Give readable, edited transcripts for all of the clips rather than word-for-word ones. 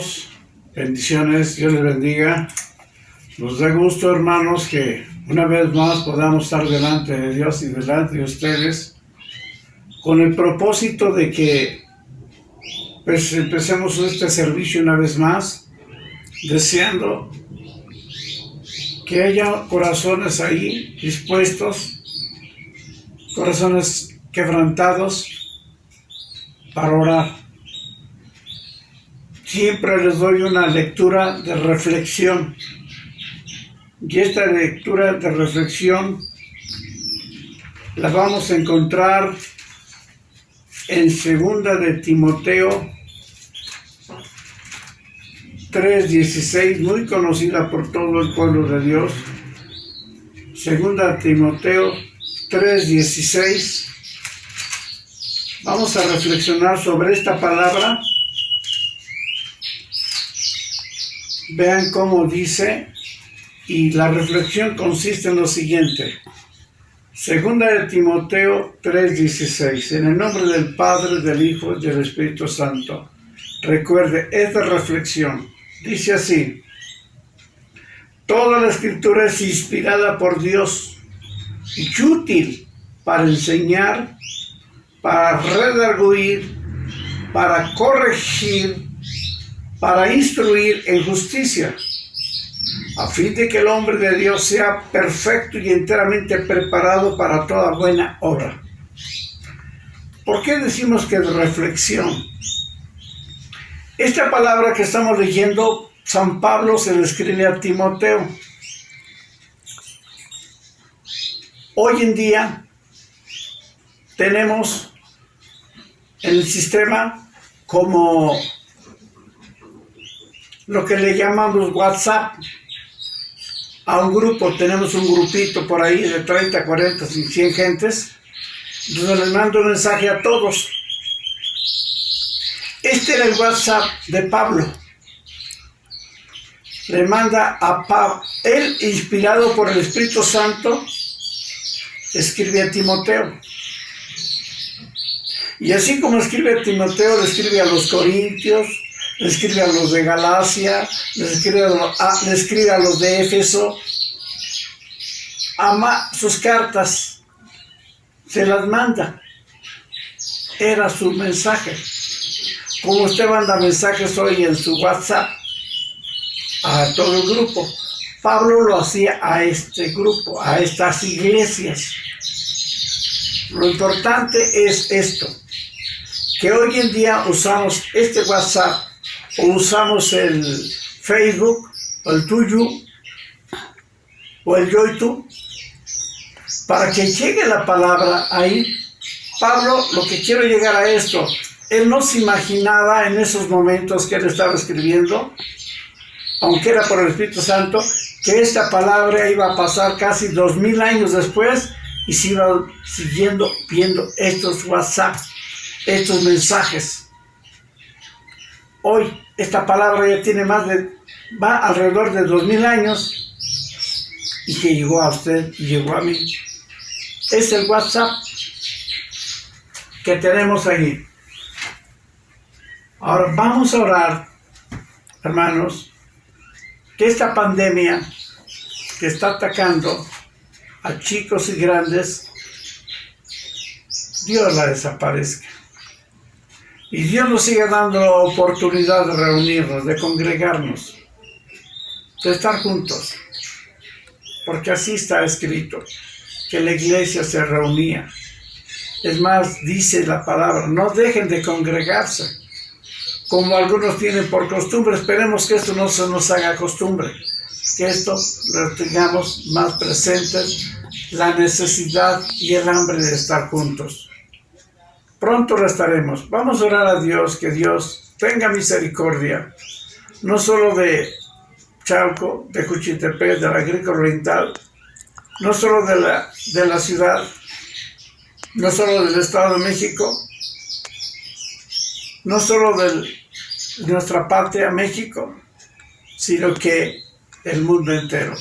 hermanos, bendiciones, Dios les bendiga. Nos da gusto, hermanos, que una vez más podamos estar delante de Dios y delante de ustedes con el propósito de que pues empecemos este servicio una vez más, deseando que haya corazones ahí dispuestos, corazones quebrantados para orar. Siempre les doy una lectura de reflexión, y esta lectura de reflexión la vamos a encontrar en 2 de Timoteo 3:16, muy conocida por todo el pueblo de Dios. 2 de Timoteo 3:16. Vamos a reflexionar sobre esta palabra. Vean cómo dice, y la reflexión consiste en lo siguiente. 2 de Timoteo 3:16. En el nombre del Padre, del Hijo y del Espíritu Santo. Recuerde esta reflexión. Dice así: toda la Escritura es inspirada por Dios y útil para enseñar, para redarguir, para corregir, para instruir en justicia, a fin de que el hombre de Dios sea perfecto y enteramente preparado para toda buena obra. ¿Por qué decimos que es reflexión? Esta palabra que estamos leyendo, San Pablo se le escribe a Timoteo. Hoy en día tenemos en el sistema como lo que le llamamos WhatsApp. A un grupo, tenemos un grupito por ahí de 30, 40, 100 gentes, donde les mando un mensaje a todos. Este era el WhatsApp de Pablo. Le manda a Pablo, él inspirado por el Espíritu Santo, escribe a Timoteo. Y así como escribe a Timoteo, le escribe a los Corintios, le escribe a los de Galacia, le escribe a los de Éfeso. Sus cartas se las manda. Era su mensaje. Como usted manda mensajes hoy en su WhatsApp a todo el grupo, Pablo lo hacía a este grupo, a estas iglesias. Lo importante es esto, que hoy en día usamos este WhatsApp, o usamos el Facebook, o el tuyo, o el YouTube, para que llegue la palabra ahí. Pablo, lo que quiero llegar a esto, él no se imaginaba en esos momentos que él estaba escribiendo, aunque era por el Espíritu Santo, que esta palabra iba a pasar casi 2000 años después y se iba siguiendo viendo estos WhatsApp, estos mensajes. Hoy esta palabra ya tiene va alrededor de 2000 años, y que llegó a usted y llegó a mí. Es el WhatsApp que tenemos ahí. Ahora vamos a orar, hermanos, que esta pandemia que está atacando a chicos y grandes, Dios la desaparezca. Y Dios nos siga dando la oportunidad de reunirnos, de congregarnos, de estar juntos. Porque así está escrito, que la iglesia se reunía. Es más, dice la palabra, no dejen de congregarse, como algunos tienen por costumbre. Esperemos que esto no se nos haga costumbre, que esto lo tengamos más presentes, la necesidad y el hambre de estar juntos. Pronto lo estaremos. Vamos a orar a Dios, que Dios tenga misericordia, no solo de Chalco, de Juchitepec, de la Agrícola Oriental, no solo de la ciudad, no solo del Estado de México, no solo de nuestra patria México, sino que el mundo entero.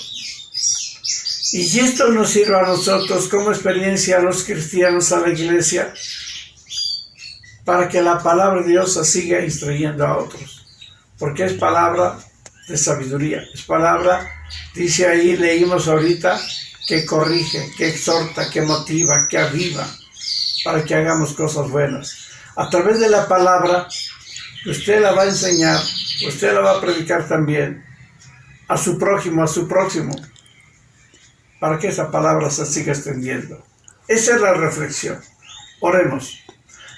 Y esto nos sirve a nosotros como experiencia, a los cristianos, a la iglesia, para que la palabra de Dios siga instruyendo a otros. porque es palabra de sabiduría, es palabra, dice ahí, leímos ahorita, que corrige, que exhorta, que motiva, que aviva, para que hagamos cosas buenas. A través de la palabra, usted la va a enseñar, usted la va a predicar también a su prójimo, para que esa palabra se siga extendiendo. Esa es la reflexión. Oremos.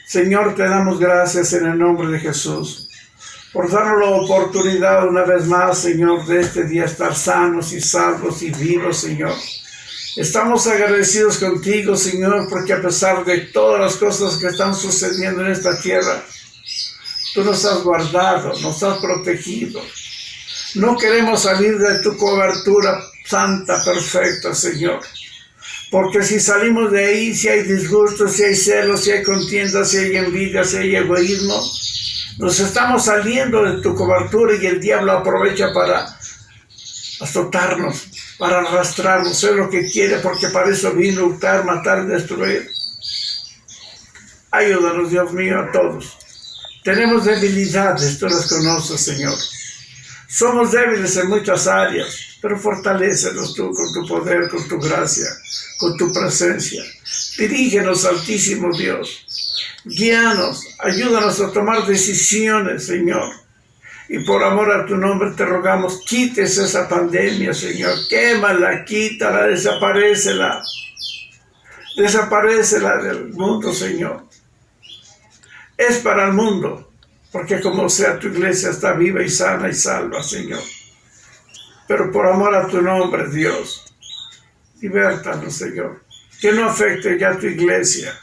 Señor, te damos gracias en el nombre de Jesús por darnos la oportunidad una vez más, Señor, de este día estar sanos y salvos y vivos, Señor. Estamos agradecidos contigo, Señor, porque a pesar de todas las cosas que están sucediendo en esta tierra, tú nos has guardado, nos has protegido. No queremos salir de tu cobertura santa, perfecta, Señor. Porque si salimos de ahí, si hay disgusto, si hay celos, si hay contienda, si hay envidia, si hay egoísmo, nos estamos saliendo de tu cobertura y el diablo aprovecha para azotarnos, para arrastrarnos. Es lo que quiere, porque para eso vino a hurtar, matar y destruir. Ayúdanos, Dios mío, a todos. Tenemos debilidades, tú las conoces, Señor. Somos débiles en muchas áreas, pero fortalécenos tú con tu poder, con tu gracia, con tu presencia. Dirígenos, Altísimo Dios. Guíanos, ayúdanos a tomar decisiones, Señor. Y por amor a tu nombre te rogamos, quites esa pandemia, Señor. Quémala, quítala, desaparécela. Desaparécela del mundo, Señor. Es para el mundo, porque como sea tu iglesia está viva y sana y salva, Señor. Pero por amor a tu nombre, Dios, libértanos, Señor. Que no afecte ya tu iglesia.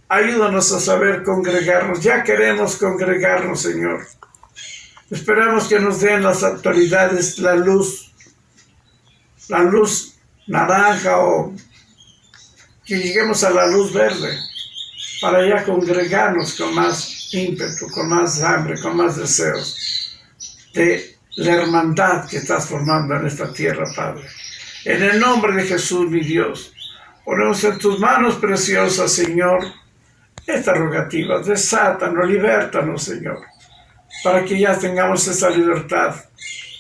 Ayúdanos a saber congregarnos. Ya queremos congregarnos, Señor. Esperamos que nos den las autoridades la luz naranja, o que lleguemos a la luz verde, para ya congregarnos con más ímpetu, con más hambre, con más deseos de la hermandad que estás formando en esta tierra, Padre. En el nombre de Jesús, mi Dios, ponemos en tus manos preciosas, Señor, esta rogativa. Desátanos, libértanos, Señor, para que ya tengamos esa libertad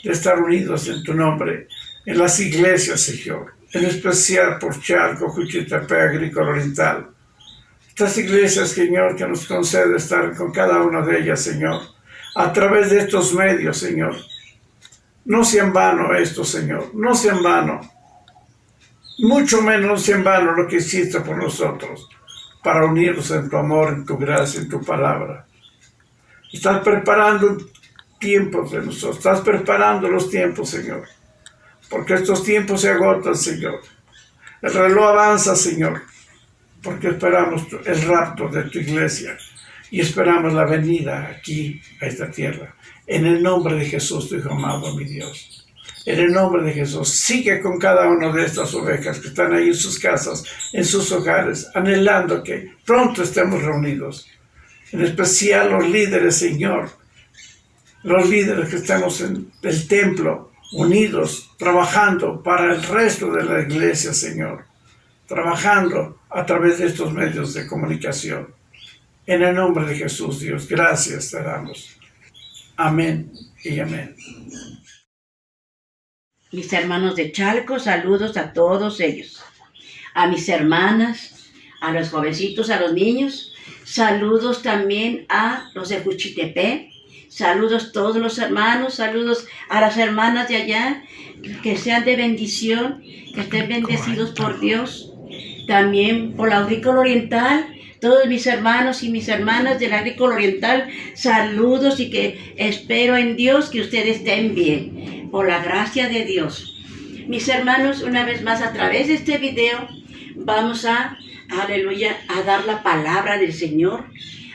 de estar unidos en tu nombre, en las iglesias, Señor, en especial por Chalco, Juchitepec, Agrícola Oriental. Estas iglesias, Señor, que nos concede estar con cada una de ellas, Señor, a través de estos medios, Señor. No sea en vano esto, Señor, no sea en vano. Mucho menos sea en vano lo que hiciste por nosotros, para unirnos en tu amor, en tu gracia, en tu palabra. Estás preparando tiempos de nosotros, estás preparando los tiempos, Señor, porque estos tiempos se agotan, Señor. El reloj avanza, Señor, porque esperamos el rapto de tu iglesia y esperamos la venida aquí a esta tierra. En el nombre de Jesús, tu Hijo amado, mi Dios. En el nombre de Jesús, sigue con cada una de estas ovejas que están ahí en sus casas, en sus hogares, anhelando que pronto estemos reunidos. En especial los líderes, Señor, los líderes que estamos en el templo, unidos, trabajando para el resto de la iglesia, Señor, trabajando a través de estos medios de comunicación. En el nombre de Jesús, Dios, gracias te damos. Amén y amén. Mis hermanos de Chalco, saludos a todos ellos. A mis hermanas, a los jovencitos, a los niños. Saludos también a los de Juchitepec. Saludos a todos los hermanos, saludos a las hermanas de allá, que sean de bendición, que estén bendecidos por Dios. También por la Agrícola Oriental, todos mis hermanos y mis hermanas de la Agrícola Oriental, saludos y que espero en Dios que ustedes estén bien, por la gracia de Dios. Mis hermanos, una vez más a través de este video, vamos a, aleluya, a dar la palabra del Señor,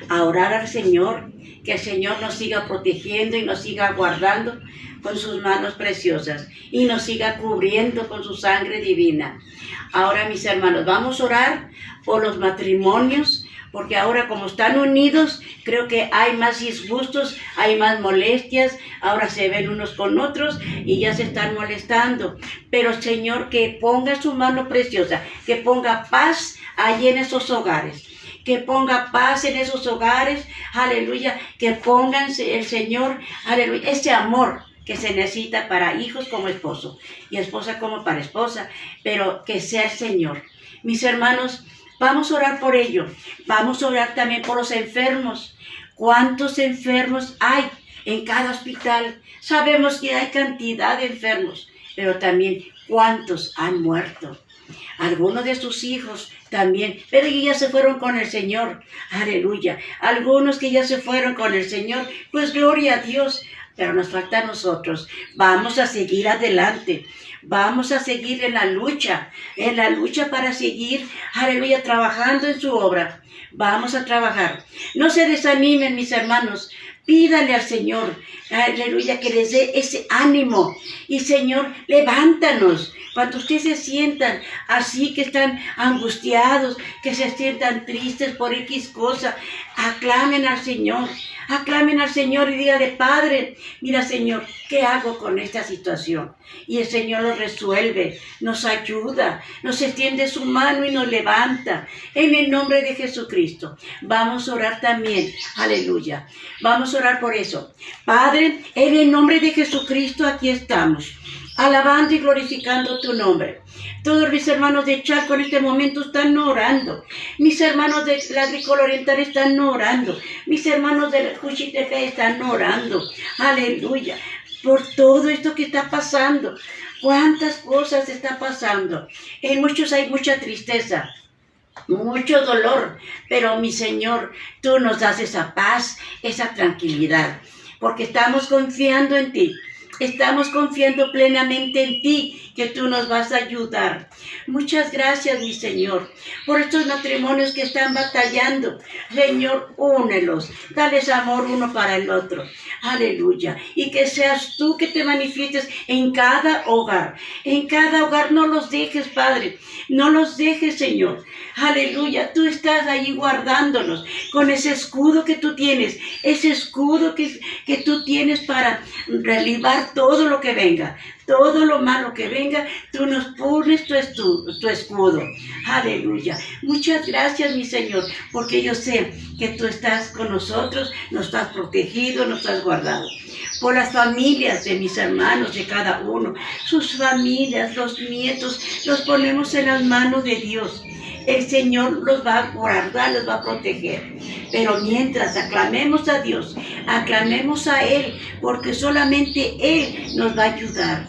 a orar al Señor, que el Señor nos siga protegiendo y nos siga guardando con sus manos preciosas y nos siga cubriendo con su sangre divina. Ahora, mis hermanos, vamos a orar por los matrimonios, porque ahora como están unidos, creo que hay más disgustos, hay más molestias, ahora se ven unos con otros y ya se están molestando. Pero Señor, que ponga su mano preciosa, que ponga paz allí en esos hogares, que ponga paz en esos hogares, aleluya, que pongan el Señor, aleluya, ese amor que se necesita para hijos como esposo y esposa como para esposa, pero que sea el Señor. Mis hermanos, vamos a orar por ello, vamos a orar también por los enfermos. ¿Cuántos enfermos hay en cada hospital? Sabemos que hay cantidad de enfermos, pero también cuántos han muerto. Algunos de sus hijos también, pero ellos ya se fueron con el Señor, aleluya. Algunos que ya se fueron con el Señor, pues gloria a Dios, pero nos falta a nosotros. Vamos a seguir adelante, vamos a seguir en la lucha para seguir, aleluya, trabajando en su obra. Vamos a trabajar. No se desanimen, mis hermanos. Pídale al Señor, aleluya, que les dé ese ánimo. Y Señor, levántanos. Cuando ustedes se sientan así, que están angustiados, que se sientan tristes por X cosa, aclamen al Señor y díganle, Padre, mira Señor, ¿qué hago con esta situación? Y el Señor lo resuelve, nos ayuda, nos extiende su mano y nos levanta. En el nombre de Jesucristo, vamos a orar también, aleluya, vamos a orar por eso. Padre, en el nombre de Jesucristo aquí estamos, alabando y glorificando tu nombre. Todos mis hermanos de Chalco en este momento están orando. Mis hermanos de la Agrícola Oriental están orando. Mis hermanos de Juchitepec están orando. Aleluya. Por todo esto que está pasando. ¿Cuántas cosas está pasando? En muchos hay mucha tristeza, mucho dolor. Pero mi Señor, tú nos das esa paz, esa tranquilidad. Porque estamos confiando en ti. Estamos confiando plenamente en ti, que tú nos vas a ayudar. Muchas gracias, mi Señor, por estos matrimonios que están batallando. Señor, únelos, dales amor uno para el otro. Aleluya. Y que seas tú que te manifiestes en cada hogar. En cada hogar no los dejes, Padre. No los dejes, Señor. Aleluya. Tú estás ahí guardándonos con ese escudo que tú tienes. Ese escudo que tú tienes para relivar todo lo que venga. Todo lo malo que venga, tú nos pones tu escudo. Aleluya. Muchas gracias, mi Señor, porque yo sé que tú estás con nosotros, nos estás protegido, nos estás guardado. Por las familias de mis hermanos, de cada uno, sus familias, los nietos, los ponemos en las manos de Dios. El Señor los va a guardar, los va a proteger. Pero mientras aclamemos a Dios, aclamemos a Él, porque solamente Él nos va a ayudar.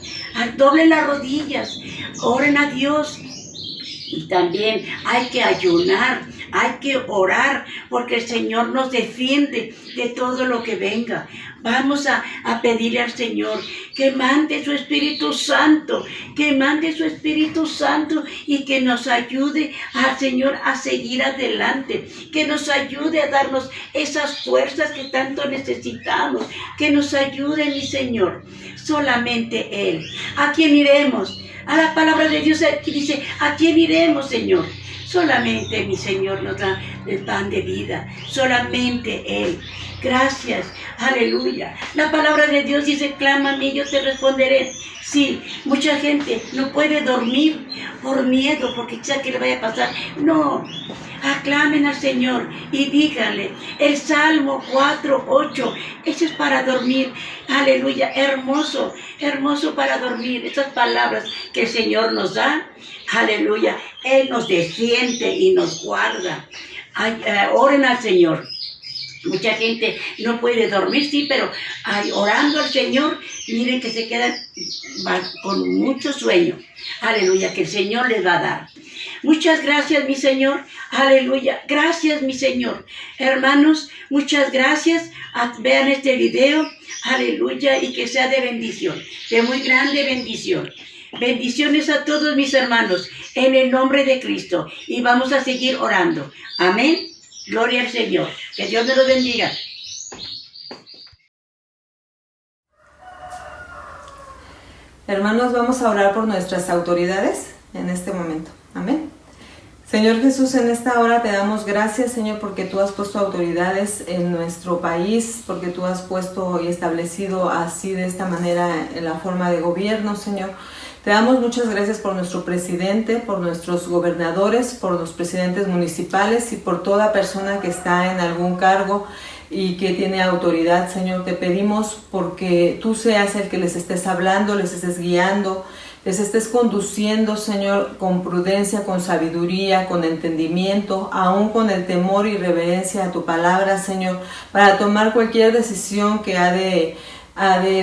Doblen las rodillas, oren a Dios. Y también hay que ayunar, hay que orar, porque el Señor nos defiende de todo lo que venga. Vamos a pedirle al Señor que mande su Espíritu Santo, y que nos ayude al Señor a seguir adelante, que nos ayude a darnos esas fuerzas que tanto necesitamos, que nos ayude, mi Señor, solamente Él. ¿A quién iremos? A la palabra de Dios aquí dice, ¿a quién iremos, Señor? Solamente mi Señor nos da el pan de vida, solamente Él. Gracias, aleluya. La palabra de Dios dice, clama a mí, yo te responderé. Sí, mucha gente no puede dormir por miedo, porque quizá que le vaya a pasar. No, aclamen al Señor y díganle, el Salmo 4:8, eso es para dormir. Aleluya, hermoso, hermoso para dormir. Esas palabras que el Señor nos da, aleluya, Él nos defiende y nos guarda. Oren al Señor. Mucha gente no puede dormir, sí, pero orando al Señor, miren que se quedan con mucho sueño. Aleluya, que el Señor les va a dar. Muchas gracias, mi Señor. Aleluya. Gracias, mi Señor. Hermanos, muchas gracias. Vean este video. Aleluya. Y que sea de bendición. De muy grande bendición. Bendiciones a todos mis hermanos. En el nombre de Cristo. Y vamos a seguir orando. Amén. Gloria al Señor. Que Dios me lo bendiga. Hermanos, vamos a orar por nuestras autoridades en este momento. Amén. Señor Jesús, en esta hora te damos gracias, Señor, porque tú has puesto autoridades en nuestro país, porque tú has puesto y establecido así de esta manera en la forma de gobierno, Señor. Te damos muchas gracias por nuestro presidente, por nuestros gobernadores, por los presidentes municipales y por toda persona que está en algún cargo y que tiene autoridad, Señor. Te pedimos porque tú seas el que les estés hablando, les estés guiando, les estés conduciendo, Señor, con prudencia, con sabiduría, con entendimiento, aún con el temor y reverencia a tu palabra, Señor, para tomar cualquier decisión que ha de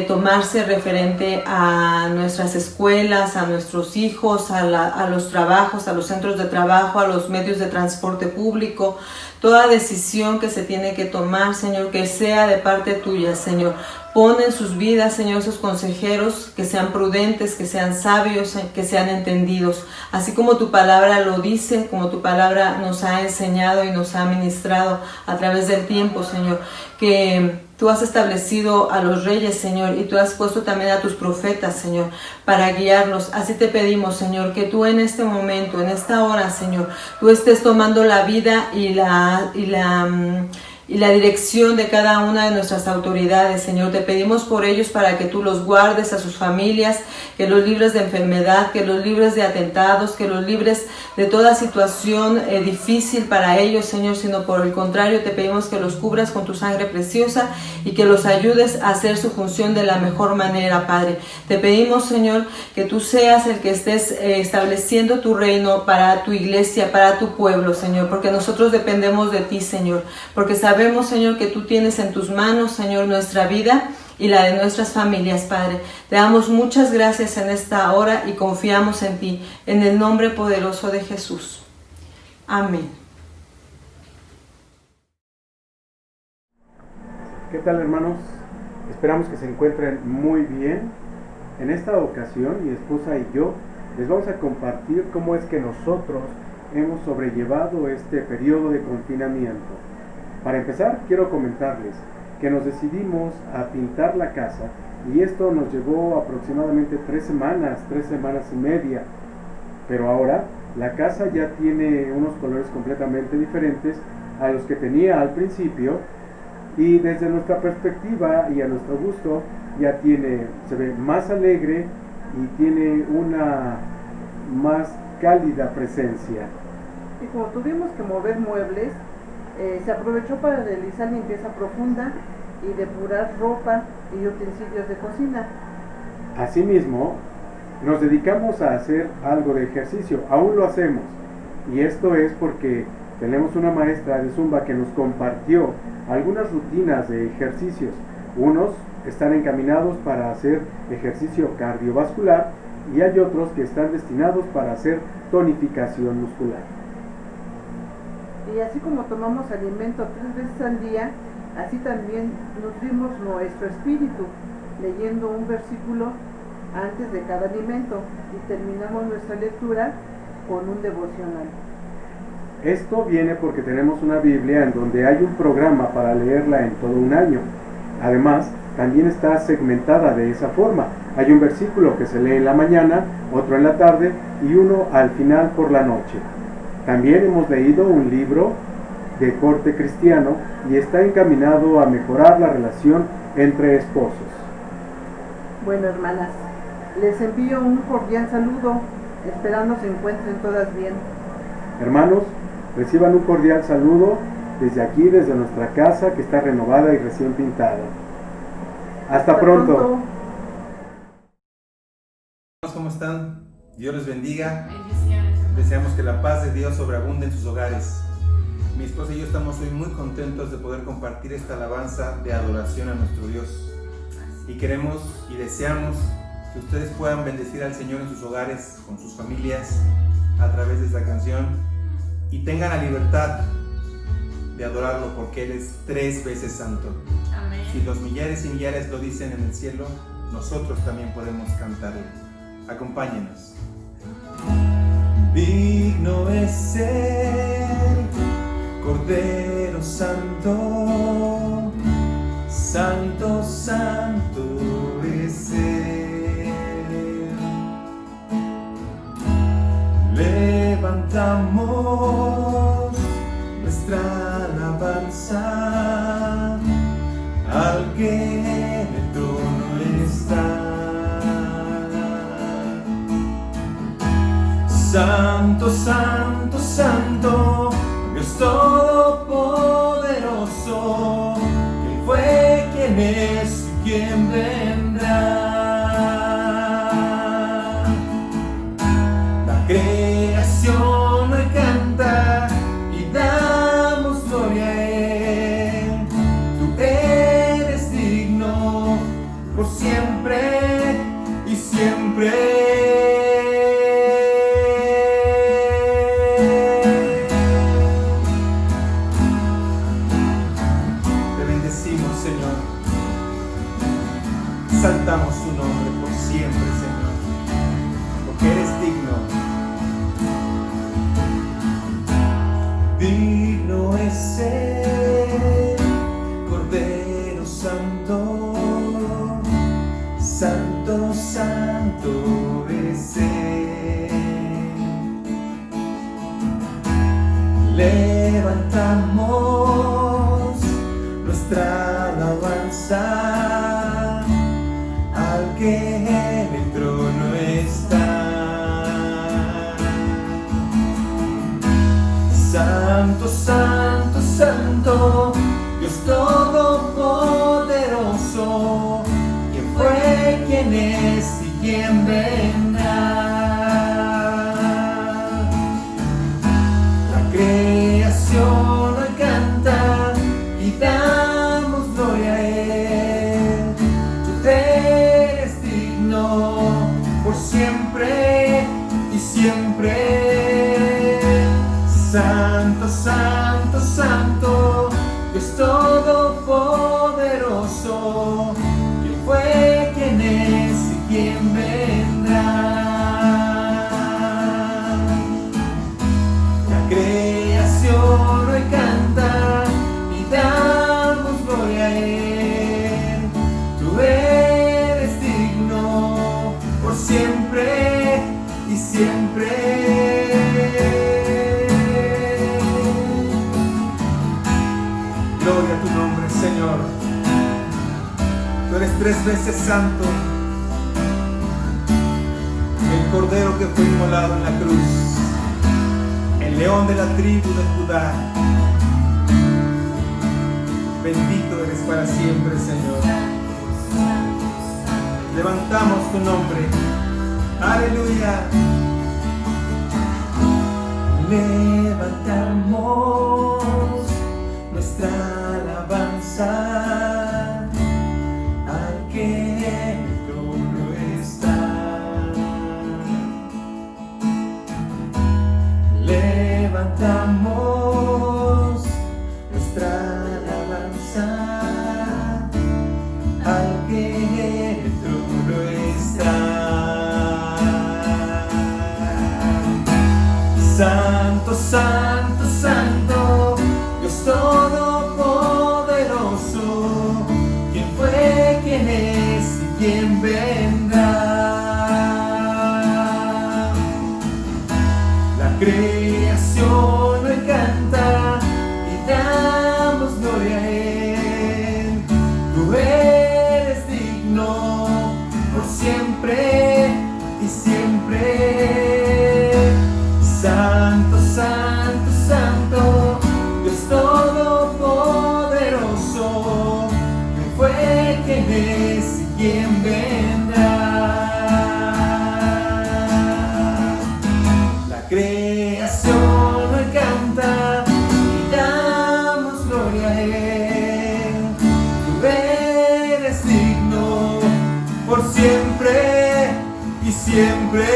tomarse referente a nuestras escuelas, a nuestros hijos, a los trabajos, a los centros de trabajo, a los medios de transporte público. Toda decisión que se tiene que tomar, Señor, que sea de parte tuya, Señor. Pon en sus vidas, Señor, esos consejeros que sean prudentes, que sean sabios, que sean entendidos. Así como tu palabra lo dice, como tu palabra nos ha enseñado y nos ha ministrado a través del tiempo, Señor, que tú has establecido a los reyes, Señor, y tú has puesto también a tus profetas, Señor, para guiarlos. Así te pedimos, Señor, que tú en este momento, en esta hora, Señor, tú estés tomando la vida y la dirección de cada una de nuestras autoridades, Señor. Te pedimos por ellos para que tú los guardes, a sus familias, que los libres de enfermedad, que los libres de atentados, que los libres de toda situación difícil para ellos, Señor, sino por el contrario, te pedimos que los cubras con tu sangre preciosa y que los ayudes a hacer su función de la mejor manera, Padre. Te pedimos, Señor, que tú seas el que estés estableciendo tu reino para tu iglesia, para tu pueblo, Señor, porque nosotros dependemos de ti, Señor, porque sabemos, Señor, que tú tienes en tus manos, Señor, nuestra vida y la de nuestras familias, Padre. Te damos muchas gracias en esta hora y confiamos en ti, en el nombre poderoso de Jesús. Amén. ¿Qué tal, hermanos? Esperamos que se encuentren muy bien. En esta ocasión, mi esposa y yo les vamos a compartir cómo es que nosotros hemos sobrellevado este periodo de confinamiento. Para empezar, quiero comentarles que nos decidimos a pintar la casa y esto nos llevó aproximadamente 3 semanas y media. Pero ahora la casa ya tiene unos colores completamente diferentes a los que tenía al principio y desde nuestra perspectiva y a nuestro gusto ya se ve más alegre y tiene una más cálida presencia. Y como tuvimos que mover muebles, se aprovechó para realizar limpieza profunda y depurar ropa y utensilios de cocina. Asimismo, nos dedicamos a hacer algo de ejercicio, aún lo hacemos, y esto es porque tenemos una maestra de Zumba que nos compartió algunas rutinas de ejercicios. Unos están encaminados para hacer ejercicio cardiovascular y hay otros que están destinados para hacer tonificación muscular. Y así como tomamos alimento 3 veces al día, así también nutrimos nuestro espíritu, leyendo un versículo antes de cada alimento y terminamos nuestra lectura con un devocional. Esto viene porque tenemos una Biblia en donde hay un programa para leerla en todo un año. Además, también está segmentada de esa forma. Hay un versículo que se lee en la mañana, otro en la tarde y uno al final por la noche. También hemos leído un libro de corte cristiano y está encaminado a mejorar la relación entre esposos. Bueno, hermanas, les envío un cordial saludo, esperando se encuentren todas bien. Hermanos, reciban un cordial saludo desde aquí, desde nuestra casa que está renovada y recién pintada. Hasta pronto. ¿Cómo están? Dios les bendiga. Deseamos que la paz de Dios sobreabunde en sus hogares. Mi esposa y yo estamos hoy muy contentos de poder compartir esta alabanza de adoración a nuestro Dios. Y queremos y deseamos que ustedes puedan bendecir al Señor en sus hogares, con sus familias, a través de esta canción. Y tengan la libertad de adorarlo porque Él es 3 veces santo. Amén. Si los millares y millares lo dicen en el cielo, nosotros también podemos cantarlo. Acompáñenos. Digno es el Cordero Santo, Santo, Santo es Él. Levantamos nuestra alabanza al que en el trono está. Santo, santo, santo, Dios todopoderoso, ¿quién fue, quién es y quién vendrá? La creación hoy canta y damos gloria a Él. Tú eres digno por siempre y siempre. Exaltamos tu nombre por siempre, Señor, porque eres digno. Digno es el Cordero Santo, Santo, Santo es Él. Levantamos nuestra alabanza que en el trono está. Santo, santo, santo, Dios todopoderoso, ¿quién fue, quién es y quién vendrá? La creación hoy canta y damos gloria a Él. Tú eres por siempre y siempre. Santo, santo, santo, Dios todopoderoso, ¿quién fue, quién es y quién vendrá? La creación hoy canta y damos gloria a Él. Tú eres digno por siempre y siempre. Gloria a tu nombre, Señor. Tú eres 3 veces santo, el Cordero que fue inmolado en la cruz, el León de la tribu de Judá. Bendito eres para siempre, Señor. Levantamos tu nombre. Aleluya. Levantamos nuestra alabanza al que en el trono está. Levantamos nuestra alabanza al que en el trono está. Santo, santo, santo, Dios todopoderoso, ¿quién fue, quién es y quién vendrá? La creación hoy canta y damos gloria a Él. Tú eres digno por siempre y siempre. Santo, santo, santo, Dios todopoderoso, ¿quién fue, quién es y quién vendrá? La creación hoy canta y damos gloria a Él. Tú eres digno por siempre y siempre.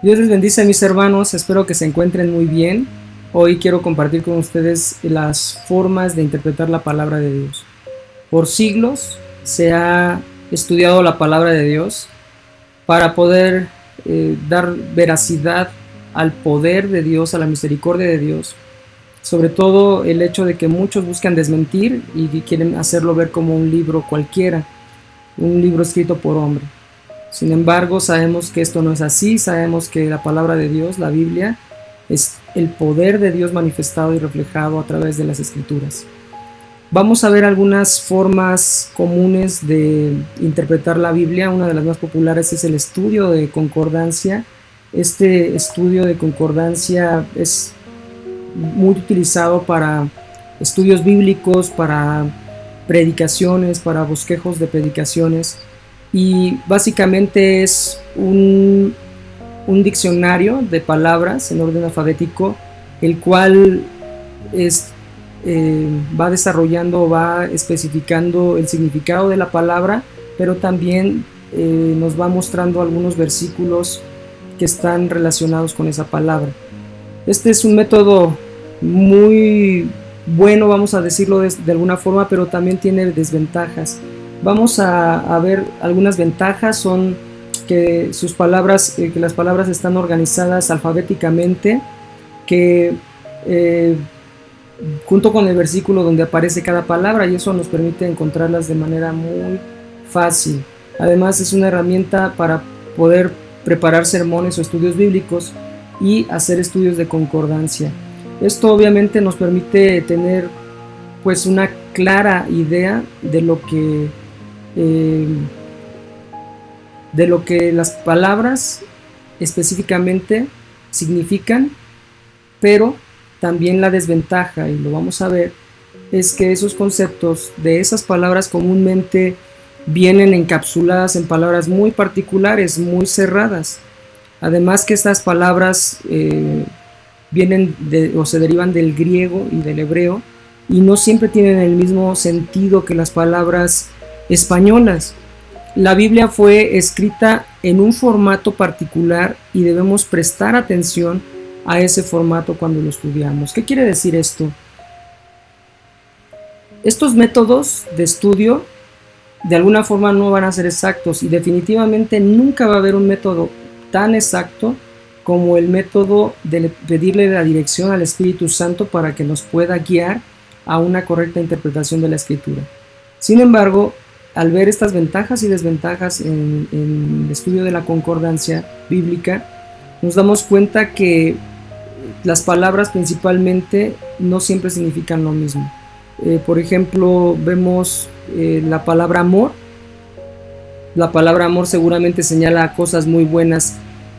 Dios les bendice, mis hermanos, espero que se encuentren muy bien. Hoy quiero compartir con ustedes las formas de interpretar la palabra de Dios. Por siglos se ha estudiado la palabra de Dios para poder dar veracidad al poder de Dios, a la misericordia de Dios. Sobre todo el hecho de que muchos buscan desmentir y quieren hacerlo ver como un libro cualquiera, un libro escrito por hombre. Sin embargo, sabemos que esto no es así, sabemos que la palabra de Dios, la Biblia, es el poder de Dios manifestado y reflejado a través de las Escrituras. Vamos a ver algunas formas comunes de interpretar la Biblia. Una de las más populares es el estudio de concordancia. Este estudio de concordancia es muy utilizado para estudios bíblicos, para predicaciones, para bosquejos de predicaciones, y básicamente es un diccionario de palabras en orden alfabético, el cual va desarrollando, va especificando el significado de la palabra, pero también nos va mostrando algunos versículos que están relacionados con esa palabra. Este es un método muy bueno, vamos a decirlo de alguna forma, pero también tiene desventajas. Vamos a ver algunas ventajas. Son que sus palabras, que las palabras están organizadas alfabéticamente, que junto con el versículo donde aparece cada palabra, y eso nos permite encontrarlas de manera muy fácil. Además, es una herramienta para poder preparar sermones o estudios bíblicos y hacer estudios de concordancia. Esto obviamente nos permite tener pues una clara idea de lo que las palabras específicamente significan, pero también la desventaja, y lo vamos a ver, es que esos conceptos de esas palabras comúnmente vienen encapsuladas en palabras muy particulares, muy cerradas. Además que estas palabras vienen o se derivan del griego y del hebreo, y no siempre tienen el mismo sentido que las palabras españolas. La Biblia fue escrita en un formato particular y debemos prestar atención a ese formato cuando lo estudiamos. ¿Qué quiere decir esto? Estos métodos de estudio de alguna forma no van a ser exactos, y definitivamente nunca va a haber un método tan exacto como el método de pedirle la dirección al Espíritu Santo para que nos pueda guiar a una correcta interpretación de la Escritura. Sin embargo, al ver estas ventajas y desventajas en el estudio de la concordancia bíblica, nos damos cuenta que las palabras principalmente no siempre significan lo mismo. Por ejemplo, vemos la palabra amor. La palabra amor seguramente señala cosas muy buenas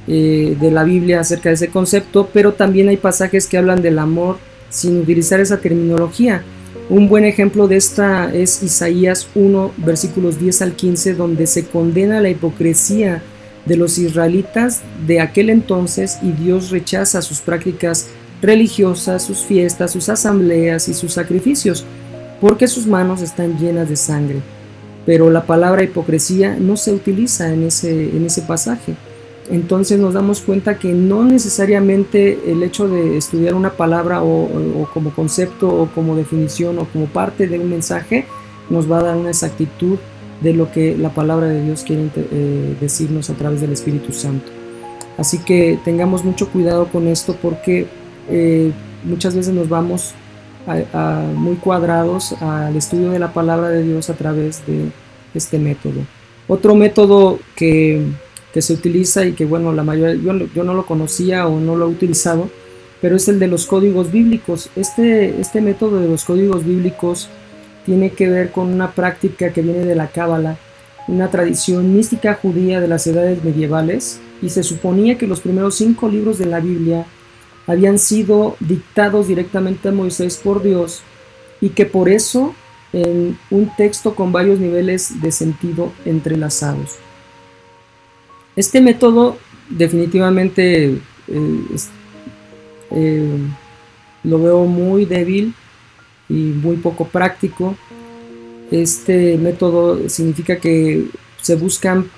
de la Biblia acerca de ese concepto, pero también hay pasajes que hablan del amor sin utilizar esa terminología. Un buen ejemplo de esta es Isaías 1, versículos 10 al 15, donde se condena la hipocresía de los israelitas de aquel entonces, y Dios rechaza sus prácticas religiosas, sus fiestas, sus asambleas y sus sacrificios, porque sus manos están llenas de sangre. Pero la palabra hipocresía no se utiliza en ese pasaje. Entonces nos damos cuenta que no necesariamente el hecho de estudiar una palabra o como concepto o como definición o como parte de un mensaje nos va a dar una exactitud de lo que la palabra de Dios quiere decirnos a través del Espíritu Santo. Así que tengamos mucho cuidado con esto, porque muchas veces nos vamos muy cuadrados al estudio de la palabra de Dios a través de este método. Otro método que se utiliza y que bueno, la mayoría yo no lo conocía o no lo he utilizado, pero es el de los códigos bíblicos. Este método de los códigos bíblicos tiene que ver con una práctica que viene de la Cábala, una tradición mística judía de las edades medievales, y se suponía que los primeros 5 libros de la Biblia habían sido dictados directamente a Moisés por Dios, y que por eso en un texto con varios niveles de sentido entrelazados. Este método definitivamente lo veo muy débil y muy poco práctico. Este método significa que se buscan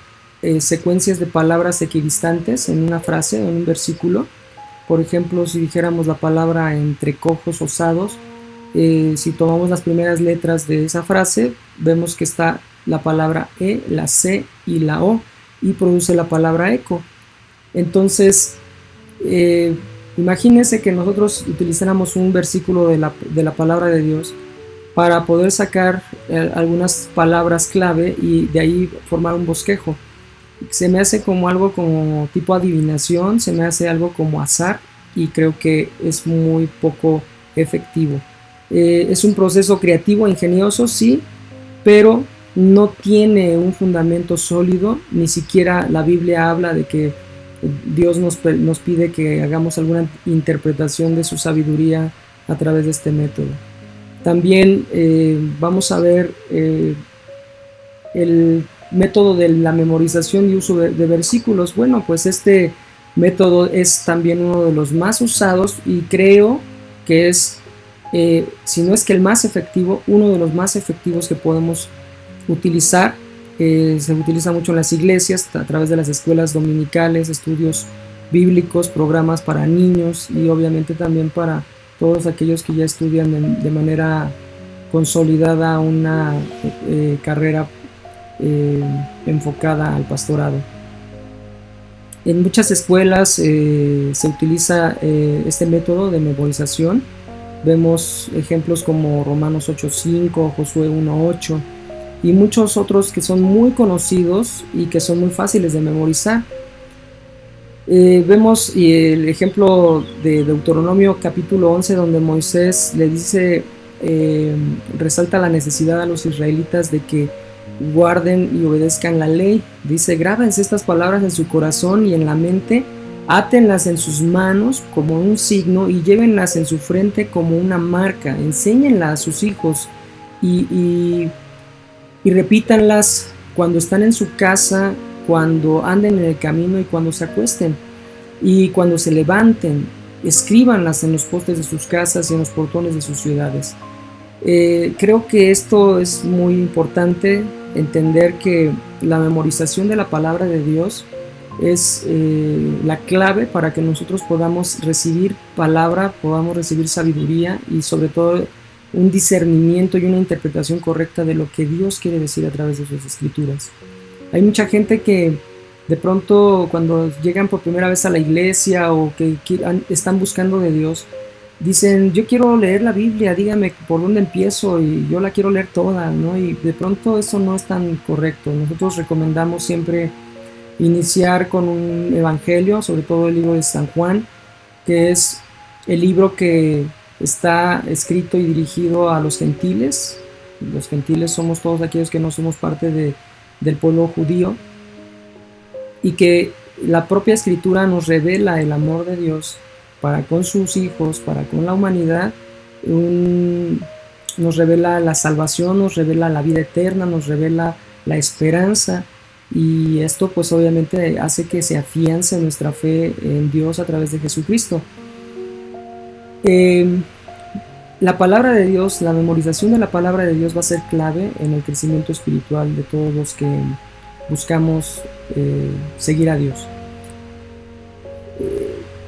secuencias de palabras equidistantes en una frase o en un versículo. Por ejemplo, si dijéramos la palabra entre cojos osados, si tomamos las primeras letras de esa frase, vemos que está la palabra E, la C y la O, y produce la palabra eco. Entonces, imagínense que nosotros utilizáramos un versículo de la palabra de Dios para poder sacar algunas palabras clave y de ahí formar un bosquejo. Se me hace como algo como tipo adivinación, se me hace algo como azar, y creo que es muy poco efectivo. Es un proceso creativo, ingenioso, sí, pero no tiene un fundamento sólido. Ni siquiera la Biblia habla de que Dios nos pide que hagamos alguna interpretación de su sabiduría a través de este método. También vamos a ver el método de la memorización y uso de versículos. Bueno, pues este método es también uno de los más usados, y creo que es, si no es que el más efectivo, uno de los más efectivos que podemos utilizar. Se utiliza mucho en las iglesias a través de las escuelas dominicales, estudios bíblicos, programas para niños, y obviamente también para todos aquellos que ya estudian de manera consolidada una carrera enfocada al pastorado. En muchas escuelas se utiliza este método de memorización. Vemos ejemplos como Romanos 8:5, Josué 1:8 y muchos otros que son muy conocidos y que son muy fáciles de memorizar. Vemos el ejemplo de Deuteronomio capítulo 11, donde Moisés le dice, resalta la necesidad a los israelitas de que guarden y obedezcan la ley. Dice: grábense estas palabras en su corazón y en la mente, átenlas en sus manos como un signo y llévenlas en su frente como una marca, enséñenlas a sus hijos y repítanlas cuando están en su casa, cuando anden en el camino y cuando se acuesten y cuando se levanten. Escríbanlas en los postes de sus casas y en los portones de sus ciudades. Creo que esto es muy importante, entender que la memorización de la palabra de Dios es la clave para que nosotros podamos recibir palabra, podamos recibir sabiduría y sobre todo un discernimiento y una interpretación correcta de lo que Dios quiere decir a través de sus escrituras. Hay mucha gente que de pronto, cuando llegan por primera vez a la iglesia o que están buscando de Dios, dicen: yo quiero leer la Biblia, dígame por dónde empiezo, y yo la quiero leer toda, ¿no? Y de pronto eso no es tan correcto. Nosotros recomendamos siempre iniciar con un evangelio, sobre todo el libro de San Juan, que es el libro que está escrito y dirigido a los gentiles. Los gentiles somos todos aquellos que no somos parte del pueblo judío, y que la propia escritura nos revela el amor de Dios para con sus hijos, para con la humanidad. Nos revela la salvación, nos revela la vida eterna, nos revela la esperanza, y esto pues obviamente hace que se afiance nuestra fe en Dios a través de Jesucristo. La palabra de Dios, la memorización de la palabra de Dios va a ser clave en el crecimiento espiritual de todos los que buscamos seguir a Dios.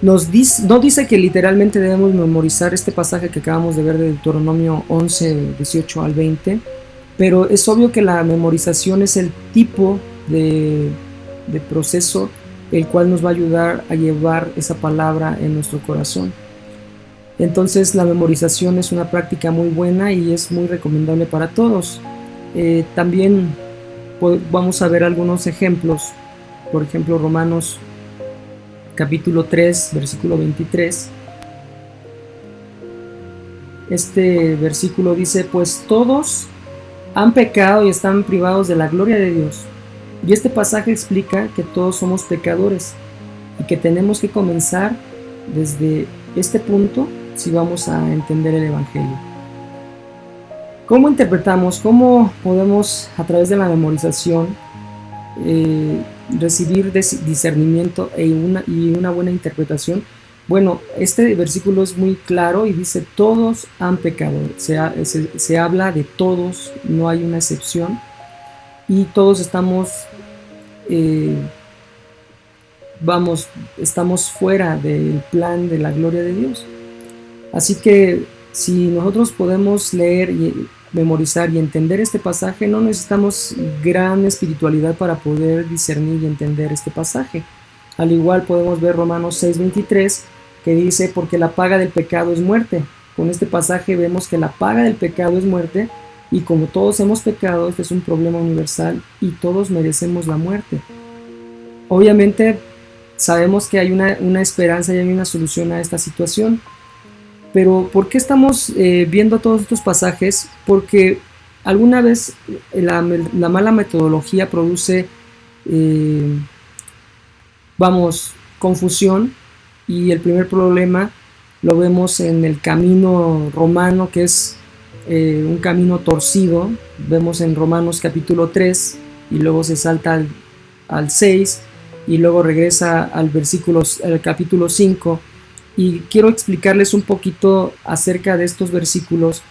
No dice que literalmente debemos memorizar este pasaje que acabamos de ver de Deuteronomio 11, 18 al 20, pero es obvio que la memorización es el tipo de proceso el cual nos va a ayudar a llevar esa palabra en nuestro corazón. Entonces la memorización es una práctica muy buena y es muy recomendable para todos. También vamos a ver algunos ejemplos. Por ejemplo, Romanos capítulo 3, versículo 23. Este versículo dice: pues todos han pecado y están privados de la gloria de Dios. Y este pasaje explica que todos somos pecadores y que tenemos que comenzar desde este punto si vamos a entender el evangelio. ¿Cómo interpretamos? ¿Cómo podemos, a través de la memorización, recibir discernimiento y una buena interpretación? Bueno, este versículo es muy claro y dice: todos han pecado. Se habla de todos, no hay una excepción, y todos estamos estamos fuera del plan de la gloria de Dios. Así que si nosotros podemos leer y memorizar y entender este pasaje, no necesitamos gran espiritualidad para poder discernir y entender este pasaje. Al igual podemos ver Romanos 6:23, que dice, porque la paga del pecado es muerte. Con este pasaje vemos que la paga del pecado es muerte, y como todos hemos pecado, este es un problema universal y todos merecemos la muerte. Obviamente sabemos que hay una esperanza y hay una solución a esta situación. Pero ¿por qué estamos viendo todos estos pasajes? Porque alguna vez la mala metodología produce, confusión, y el primer problema lo vemos en el camino romano, que es un camino torcido. Vemos en Romanos capítulo 3 y luego se salta al 6 y luego regresa al capítulo 5. Y quiero explicarles un poquito acerca de estos versículos,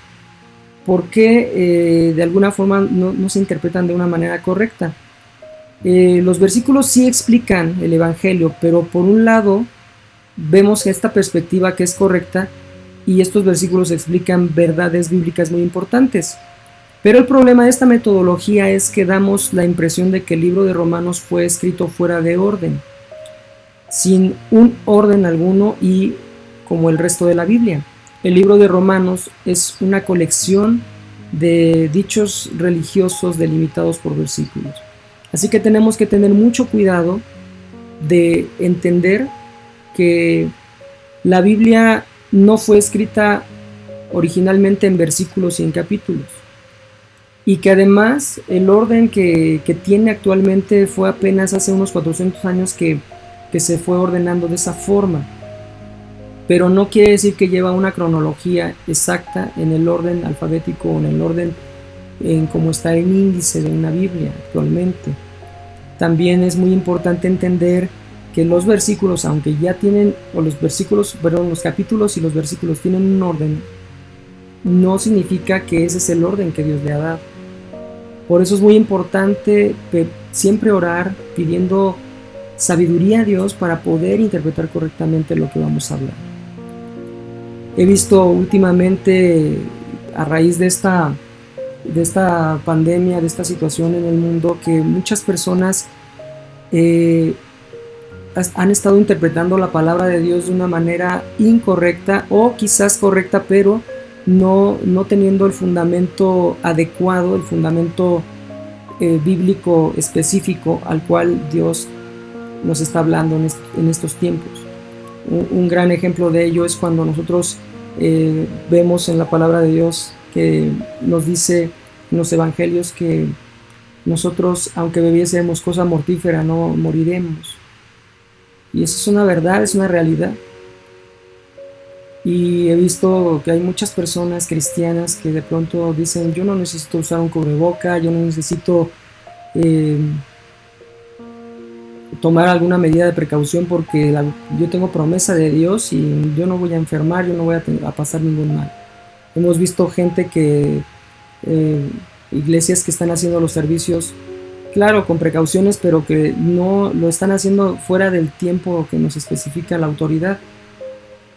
porque de alguna forma no se interpretan de una manera correcta. Los versículos sí explican el Evangelio, pero por un lado vemos esta perspectiva que es correcta, y estos versículos explican verdades bíblicas muy importantes. Pero el problema de esta metodología es que damos la impresión de que el libro de Romanos fue escrito fuera de orden, sin un orden alguno, y como el resto de la Biblia. El libro de Romanos es una colección de dichos religiosos delimitados por versículos. Así que tenemos que tener mucho cuidado de entender que la Biblia no fue escrita originalmente en versículos y en capítulos, y que además el orden que tiene actualmente fue apenas hace unos 400 años que se fue ordenando de esa forma, pero no quiere decir que lleva una cronología exacta en el orden alfabético o en el orden en cómo está el índice de una Biblia actualmente. También es muy importante entender que los versículos, aunque ya tienen, los capítulos y los versículos tienen un orden, no significa que ese es el orden que Dios le ha dado. Por eso es muy importante siempre orar pidiendo sabiduría a Dios para poder interpretar correctamente lo que vamos a hablar. He visto últimamente, a raíz de esta pandemia, de esta situación en el mundo, que muchas personas han estado interpretando la palabra de Dios de una manera incorrecta, o quizás correcta, pero no teniendo el fundamento adecuado, el fundamento bíblico específico al cual Dios nos está hablando en estos tiempos. Un gran ejemplo de ello es cuando nosotros vemos en la palabra de Dios que nos dice en los evangelios que nosotros, aunque bebiésemos cosa mortífera, no moriremos. Y eso es una verdad, es una realidad. Y he visto que hay muchas personas cristianas que de pronto dicen: yo no necesito usar un cubreboca, yo no necesito tomar alguna medida de precaución porque yo tengo promesa de Dios y yo no voy a enfermar, yo no voy a pasar ningún mal. Hemos visto gente iglesias que están haciendo los servicios, claro, con precauciones, pero que no lo están haciendo fuera del tiempo que nos especifica la autoridad.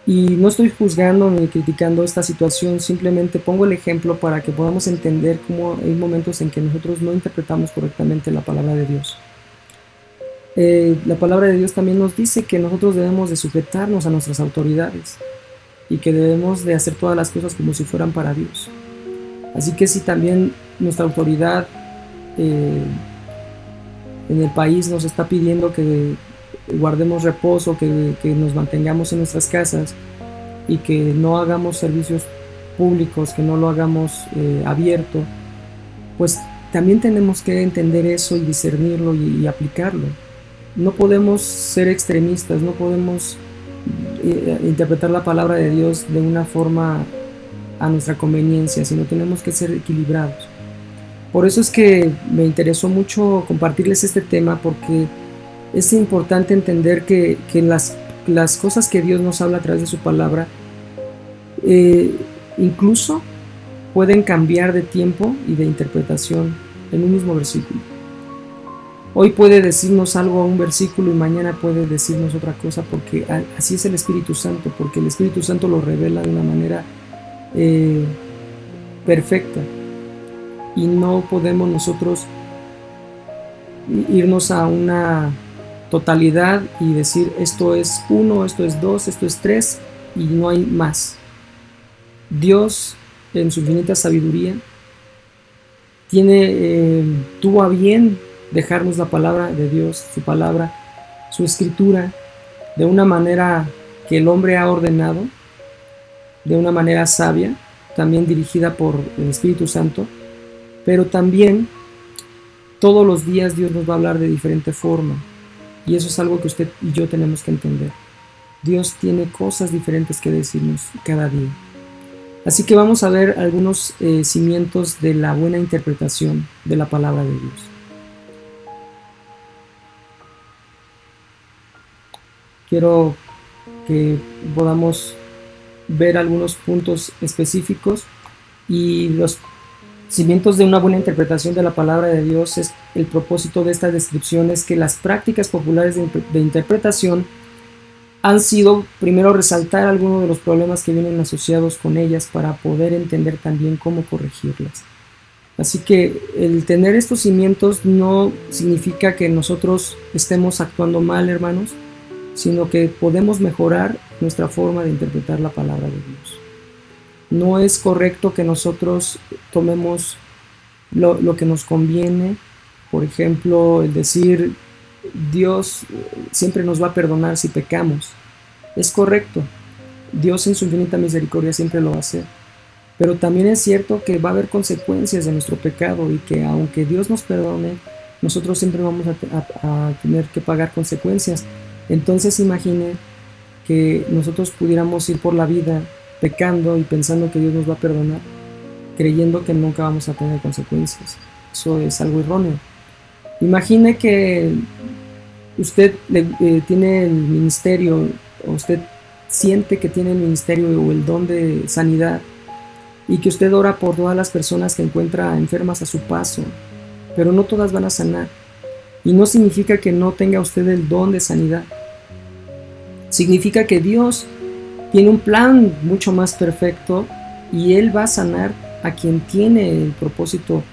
Y no estoy juzgando ni criticando esta situación, simplemente pongo el ejemplo para que podamos entender cómo hay momentos en que nosotros no interpretamos correctamente la palabra de Dios. La palabra de Dios también nos dice que nosotros debemos de sujetarnos a nuestras autoridades y que debemos de hacer todas las cosas como si fueran para Dios. Así que si también nuestra autoridad en el país nos está pidiendo que guardemos reposo, que nos mantengamos en nuestras casas y que no hagamos servicios públicos, que no lo hagamos abierto, pues también tenemos que entender eso y discernirlo y aplicarlo. No podemos ser extremistas, no podemos interpretar la palabra de Dios de una forma a nuestra conveniencia, sino tenemos que ser equilibrados. Por eso es que me interesó mucho compartirles este tema, porque es importante entender que las cosas que Dios nos habla a través de su palabra incluso pueden cambiar de tiempo y de interpretación en un mismo versículo. Hoy puede decirnos algo a un versículo y mañana puede decirnos otra cosa, porque así es el Espíritu Santo, porque el Espíritu Santo lo revela de una manera perfecta, y no podemos nosotros irnos a una totalidad y decir esto es 1, esto es 2, esto es 3 y no hay más. Dios, en su infinita sabiduría, tuvo a bien dejarnos la palabra de Dios, su palabra, su escritura, de una manera que el hombre ha ordenado, de una manera sabia, también dirigida por el Espíritu Santo, pero también todos los días Dios nos va a hablar de diferente forma, y eso es algo que usted y yo tenemos que entender. Dios tiene cosas diferentes que decirnos cada día. Así que vamos a ver algunos cimientos de la buena interpretación de la palabra de Dios. Quiero que podamos ver algunos puntos específicos, y los cimientos de una buena interpretación de la palabra de Dios es el propósito de estas descripciones, que las prácticas populares de interpretación han sido primero resaltar algunos de los problemas que vienen asociados con ellas para poder entender también cómo corregirlas. Así que el tener estos cimientos no significa que nosotros estemos actuando mal, hermanos, sino que podemos mejorar nuestra forma de interpretar la palabra de Dios. No es correcto que nosotros tomemos lo que nos conviene. Por ejemplo, el decir Dios siempre nos va a perdonar si pecamos. Es correcto. Dios en su infinita misericordia siempre lo va a hacer. Pero también es cierto que va a haber consecuencias de nuestro pecado, y que aunque Dios nos perdone, nosotros siempre vamos a tener que pagar consecuencias. Entonces imagine que nosotros pudiéramos ir por la vida pecando y pensando que Dios nos va a perdonar, creyendo que nunca vamos a tener consecuencias. Eso es algo erróneo. Imagine que usted tiene el ministerio, o usted siente que tiene el ministerio o el don de sanidad, y que usted ora por todas las personas que encuentra enfermas a su paso, pero no todas van a sanar. Y no significa que no tenga usted el don de sanidad. Significa que Dios tiene un plan mucho más perfecto, y Él va a sanar a quien tiene el propósito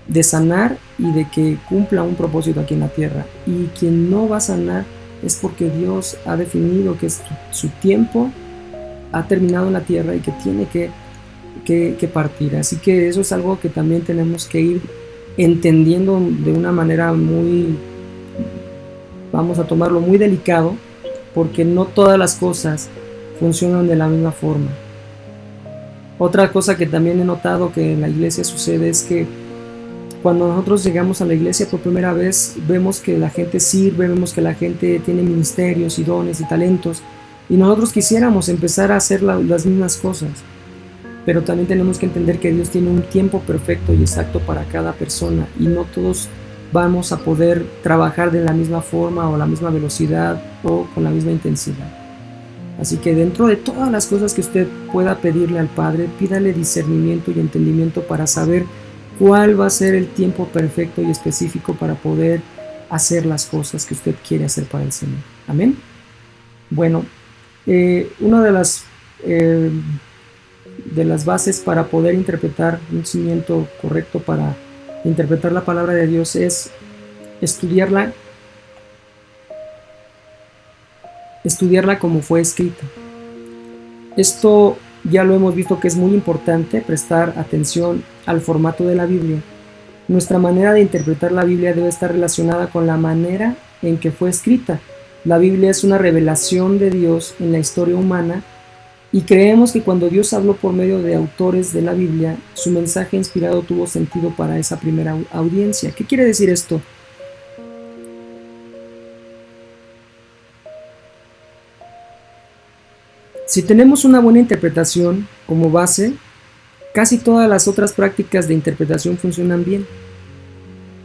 de sanar y de que cumpla un propósito aquí en la tierra. Y quien no va a sanar es porque Dios ha definido que su tiempo ha terminado en la tierra y que tiene que partir. Así que eso es algo que también tenemos que ir entendiendo de una manera muy, vamos a tomarlo muy delicado, porque no todas las cosas funcionan de la misma forma. Otra cosa que también he notado que en la iglesia sucede es que cuando nosotros llegamos a la iglesia por primera vez, vemos que la gente sirve, vemos que la gente tiene ministerios y dones y talentos, y nosotros quisiéramos empezar a hacer las mismas cosas. Pero también tenemos que entender que Dios tiene un tiempo perfecto y exacto para cada persona, y no todos vamos a poder trabajar de la misma forma o la misma velocidad o con la misma intensidad. Así que dentro de todas las cosas que usted pueda pedirle al Padre, pídale discernimiento y entendimiento para saber cuál va a ser el tiempo perfecto y específico para poder hacer las cosas que usted quiere hacer para el Señor. Amén. Bueno, una de las bases para poder interpretar un cimiento correcto para interpretar la palabra de Dios es estudiarla como fue escrita. Esto ya lo hemos visto que es muy importante, prestar atención al formato de la Biblia. Nuestra manera de interpretar la Biblia debe estar relacionada con la manera en que fue escrita. La Biblia es una revelación de Dios en la historia humana, y creemos que cuando Dios habló por medio de autores de la Biblia, su mensaje inspirado tuvo sentido para esa primera audiencia. ¿Qué quiere decir esto? Si tenemos una buena interpretación como base, casi todas las otras prácticas de interpretación funcionan bien.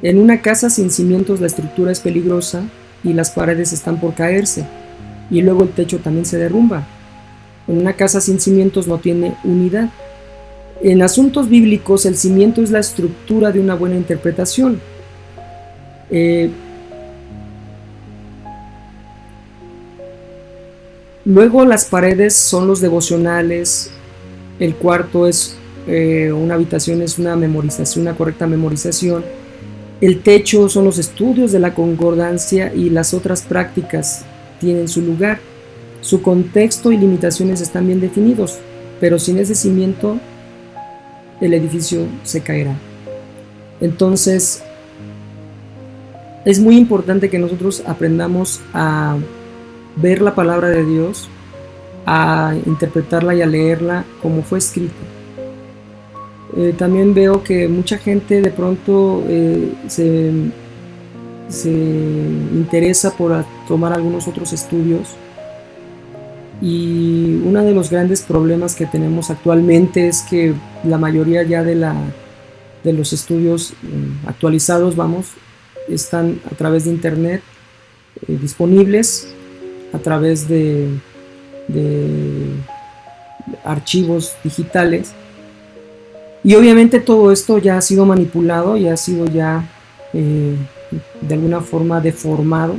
En una casa sin cimientos la estructura es peligrosa y las paredes están por caerse, y luego el techo también se derrumba. En una casa sin cimientos no tiene unidad. En asuntos bíblicos, el cimiento es la estructura de una buena interpretación. Luego las paredes son los devocionales, el cuarto es una habitación, es una memorización, una correcta memorización. El techo son los estudios de la concordancia y las otras prácticas tienen su lugar. Su contexto y limitaciones están bien definidos, pero sin ese cimiento el edificio se caerá. Entonces, es muy importante que nosotros aprendamos a ver la palabra de Dios, a interpretarla y a leerla como fue escrita. También veo que mucha gente de pronto se interesa por tomar algunos otros estudios, y uno de los grandes problemas que tenemos actualmente es que la mayoría ya de los estudios actualizados, están a través de internet, disponibles a través de archivos digitales, y obviamente todo esto ya ha sido manipulado y ha sido ya de alguna forma deformado,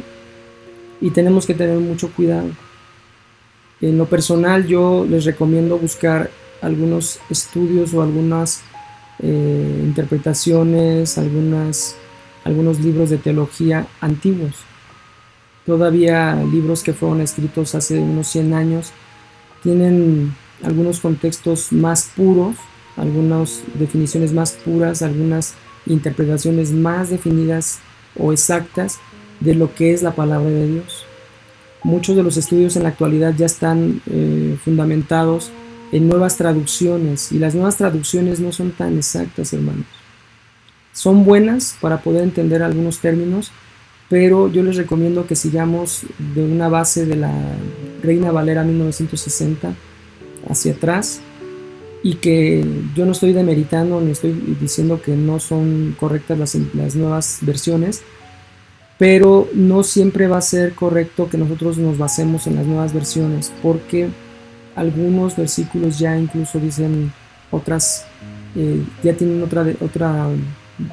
y tenemos que tener mucho cuidado. En lo personal, yo les recomiendo buscar algunos estudios o algunas interpretaciones, algunos libros de teología antiguos. Todavía libros que fueron escritos hace unos 100 años tienen algunos contextos más puros, algunas definiciones más puras, algunas interpretaciones más definidas o exactas de lo que es la palabra de Dios. Muchos de los estudios en la actualidad ya están fundamentados en nuevas traducciones, y las nuevas traducciones no son tan exactas, hermanos. Son buenas para poder entender algunos términos, pero yo les recomiendo que sigamos de una base de la Reina Valera 1960 hacia atrás, y que yo no estoy demeritando ni estoy diciendo que no son correctas las nuevas versiones, pero no siempre va a ser correcto que nosotros nos basemos en las nuevas versiones, porque algunos versículos ya incluso dicen otras, ya tienen otra,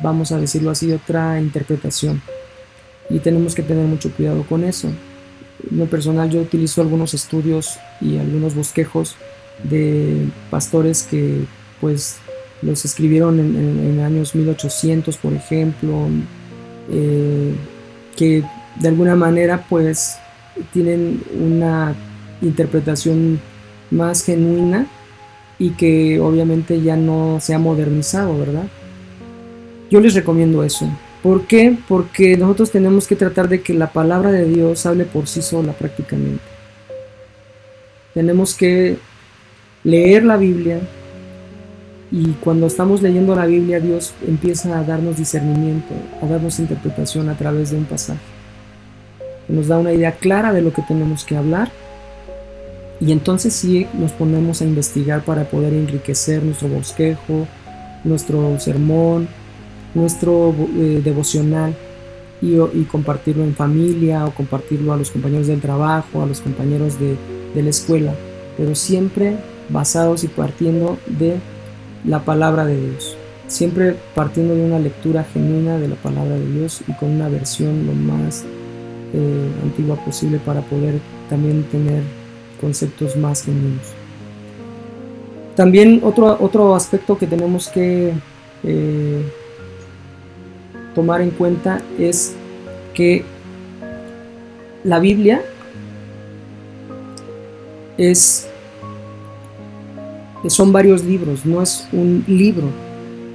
vamos a decirlo así, otra interpretación, y tenemos que tener mucho cuidado con eso. En lo personal, yo utilizo algunos estudios y algunos bosquejos de pastores que pues los escribieron en años 1800, por ejemplo, que de alguna manera pues tienen una interpretación más genuina y que obviamente ya no se ha modernizado, ¿verdad? Yo les recomiendo eso. ¿Por qué? Porque nosotros tenemos que tratar de que la palabra de Dios hable por sí sola prácticamente. Tenemos que leer la Biblia, y cuando estamos leyendo la Biblia, Dios empieza a darnos discernimiento, a darnos interpretación a través de un pasaje. Nos da una idea clara de lo que tenemos que hablar, y entonces sí nos ponemos a investigar para poder enriquecer nuestro bosquejo, nuestro sermón, nuestro devocional, y compartirlo en familia, o compartirlo a los compañeros del trabajo, a los compañeros de la escuela, pero siempre basados y partiendo de la palabra de Dios, siempre partiendo de una lectura genuina de la palabra de Dios, y con una versión lo más antigua posible para poder también tener conceptos más genuinos. También otro aspecto que tenemos que tomar en cuenta es que la Biblia son varios libros, no es un libro.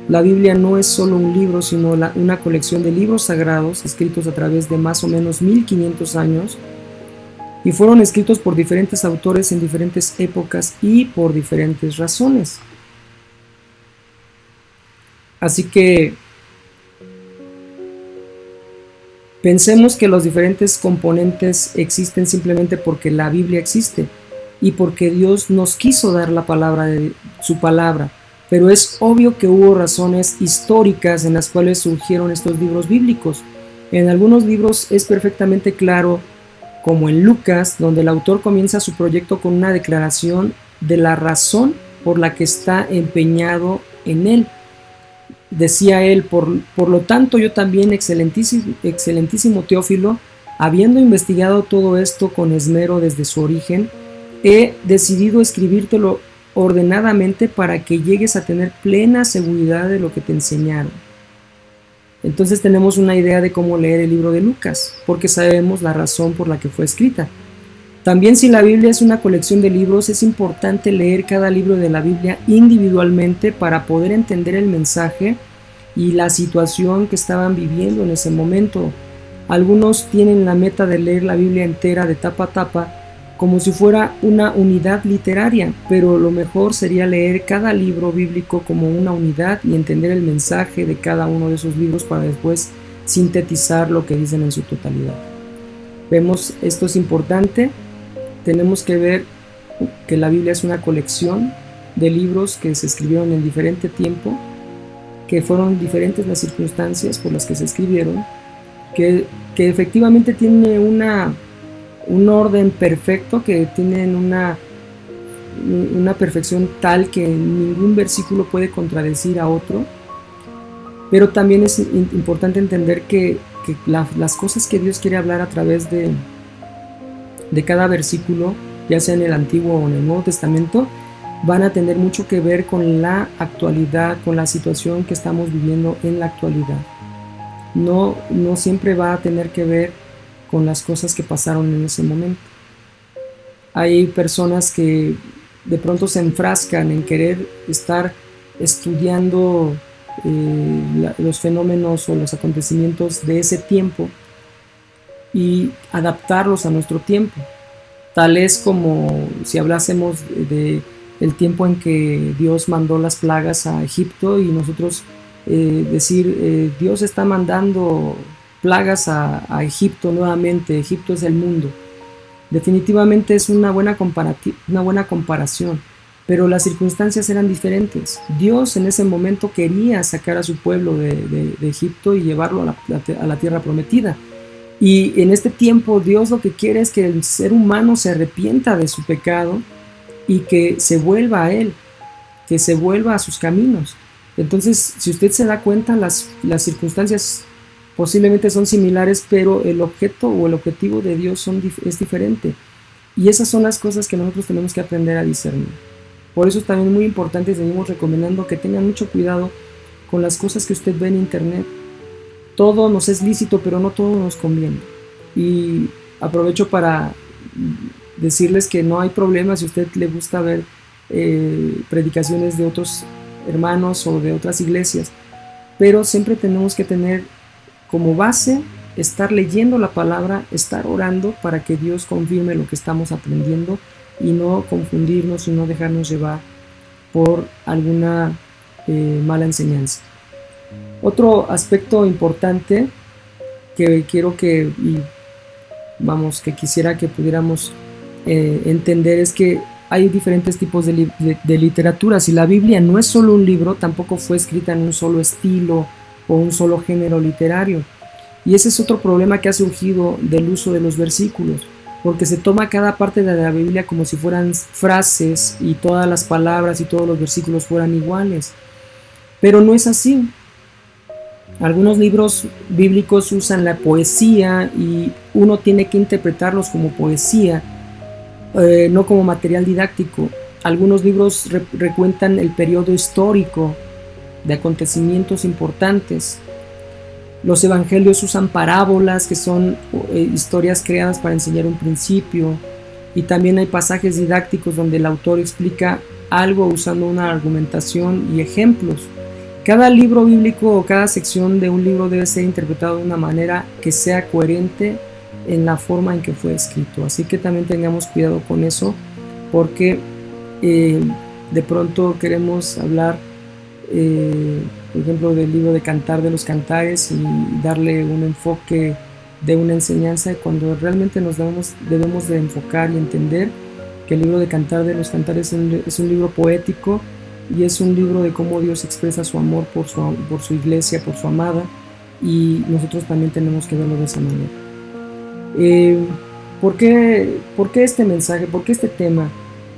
La Biblia no es solo un libro, sino una colección de libros sagrados escritos a través de más o menos 1500 años, y fueron escritos por diferentes autores en diferentes épocas y por diferentes razones. Así que pensemos que los diferentes componentes existen simplemente porque la Biblia existe y porque Dios nos quiso dar la palabra de su palabra, pero es obvio que hubo razones históricas en las cuales surgieron estos libros bíblicos. En algunos libros es perfectamente claro, como en Lucas, donde el autor comienza su proyecto con una declaración de la razón por la que está empeñado en él. decía él, por lo tanto yo también, excelentísimo Teófilo, habiendo investigado todo esto con esmero desde su origen, he decidido escribírtelo ordenadamente para que llegues a tener plena seguridad de lo que te enseñaron. Entonces tenemos una idea de cómo leer el libro de Lucas, porque sabemos la razón por la que fue escrita. También, si la Biblia es una colección de libros, es importante leer cada libro de la Biblia individualmente para poder entender el mensaje y la situación que estaban viviendo en ese momento. Algunos tienen la meta de leer la Biblia entera de tapa a tapa como si fuera una unidad literaria, pero lo mejor sería leer cada libro bíblico como una unidad y entender el mensaje de cada uno de esos libros para después sintetizar lo que dicen en su totalidad. Vemos, esto es importante, tenemos que ver que la Biblia es una colección de libros que se escribieron en diferente tiempo, que fueron diferentes las circunstancias por las que se escribieron, que efectivamente tiene un orden perfecto, que tienen una perfección tal que ningún versículo puede contradecir a otro, pero también es importante entender que las cosas que Dios quiere hablar a través de cada versículo, ya sea en el Antiguo o en el Nuevo Testamento, van a tener mucho que ver con la actualidad, con la situación que estamos viviendo en la actualidad. No siempre va a tener que ver con las cosas que pasaron en ese momento. Hay personas que de pronto se enfrascan en querer estar estudiando los fenómenos o los acontecimientos de ese tiempo y adaptarlos a nuestro tiempo. Tal es como si hablásemos de el tiempo en que Dios mandó las plagas a Egipto y nosotros decir Dios está mandando plagas a Egipto nuevamente. Egipto es el mundo. Definitivamente es una buena comparación, pero las circunstancias eran diferentes. Dios en ese momento quería sacar a su pueblo de Egipto y llevarlo a la tierra prometida. Y en este tiempo Dios lo que quiere es que el ser humano se arrepienta de su pecado y que se vuelva a Él, que se vuelva a sus caminos. Entonces, si usted se da cuenta, las circunstancias posiblemente son similares, pero el objeto o el objetivo de Dios es diferente. Y esas son las cosas que nosotros tenemos que aprender a discernir. Por eso es también muy importante, seguimos recomendando que tengan mucho cuidado con las cosas que usted ve en internet. Todo nos es lícito, pero no todo nos conviene. Y aprovecho para decirles que no hay problema si a usted le gusta ver predicaciones de otros hermanos o de otras iglesias, pero siempre tenemos que tener como base estar leyendo la palabra, estar orando para que Dios confirme lo que estamos aprendiendo y no confundirnos y no dejarnos llevar por alguna mala enseñanza. Otro aspecto importante que quiero que quisiera que pudiéramos entender es que hay diferentes tipos de literatura. Si la Biblia no es solo un libro, tampoco fue escrita en un solo estilo o un solo género literario. Y ese es otro problema que ha surgido del uso de los versículos, porque se toma cada parte de la Biblia como si fueran frases y todas las palabras y todos los versículos fueran iguales. Pero no es así. Algunos libros bíblicos usan la poesía y uno tiene que interpretarlos como poesía, no como material didáctico. Algunos libros recuentan el periodo histórico de acontecimientos importantes. Los evangelios usan parábolas, que son historias creadas para enseñar un principio, y también hay pasajes didácticos donde el autor explica algo usando una argumentación y ejemplos. Cada libro bíblico o cada sección de un libro debe ser interpretado de una manera que sea coherente en la forma en que fue escrito. Así que también tengamos cuidado con eso, porque de pronto queremos hablar, por ejemplo, del libro de Cantar de los Cantares y darle un enfoque de una enseñanza, cuando realmente nos debemos de enfocar y entender que el libro de Cantar de los Cantares es un libro poético y es un libro de cómo Dios expresa su amor por su iglesia, por su amada, y nosotros también tenemos que verlo de esa manera. ¿Por qué este mensaje? ¿Por qué este tema?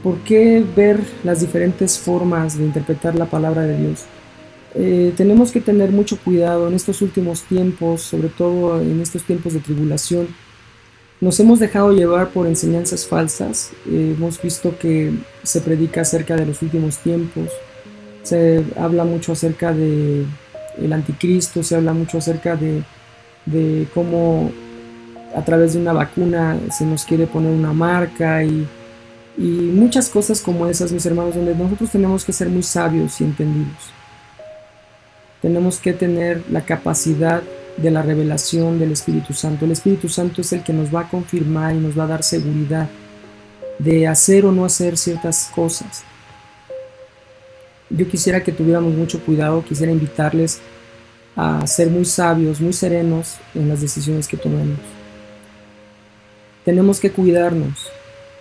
¿Por qué ver las diferentes formas de interpretar la palabra de Dios? tenemos que tener mucho cuidado en estos últimos tiempos, sobre todo en estos tiempos de tribulación. Nos hemos dejado llevar por enseñanzas falsas. Hemos visto que se predica acerca de los últimos tiempos, se habla mucho acerca de el anticristo, se habla mucho acerca de cómo a través de una vacuna se nos quiere poner una marca y muchas cosas como esas, mis hermanos, donde nosotros tenemos que ser muy sabios y entendidos. Tenemos que tener la capacidad de la revelación del Espíritu Santo. El Espíritu Santo es el que nos va a confirmar y nos va a dar seguridad de hacer o no hacer ciertas cosas. Yo quisiera que tuviéramos mucho cuidado, quisiera invitarles a ser muy sabios, muy serenos en las decisiones que tomemos. Tenemos que cuidarnos,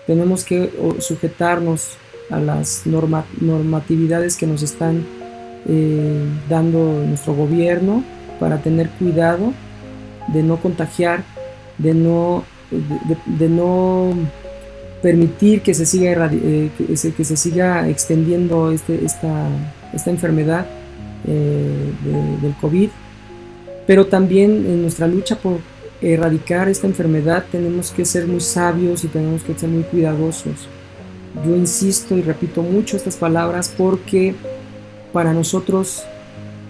tenemos que sujetarnos a las normatividades que nos están dando nuestro gobierno, para tener cuidado de no contagiar, de no permitir que se siga extendiendo esta enfermedad del COVID. Pero también en nuestra lucha por erradicar esta enfermedad tenemos que ser muy sabios y tenemos que ser muy cuidadosos. Yo insisto y repito mucho estas palabras porque para nosotros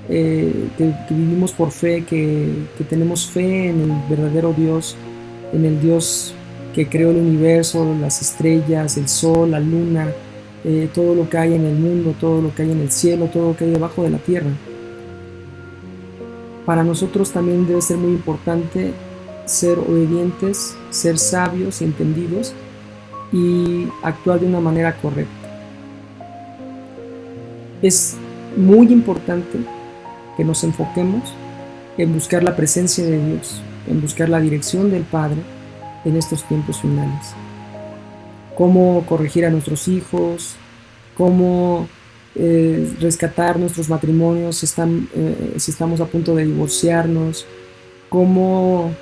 que vivimos por fe, que tenemos fe en el verdadero Dios, en el Dios que creó el universo, las estrellas, el sol, la luna, todo lo que hay en el mundo, todo lo que hay en el cielo, todo lo que hay debajo de la tierra. Para nosotros también debe ser muy importante ser obedientes, ser sabios y entendidos y actuar de una manera correcta. Es muy importante que nos enfoquemos en buscar la presencia de Dios, en buscar la dirección del Padre en estos tiempos finales. Cómo corregir a nuestros hijos, cómo rescatar nuestros matrimonios si estamos a punto de divorciarnos, cómo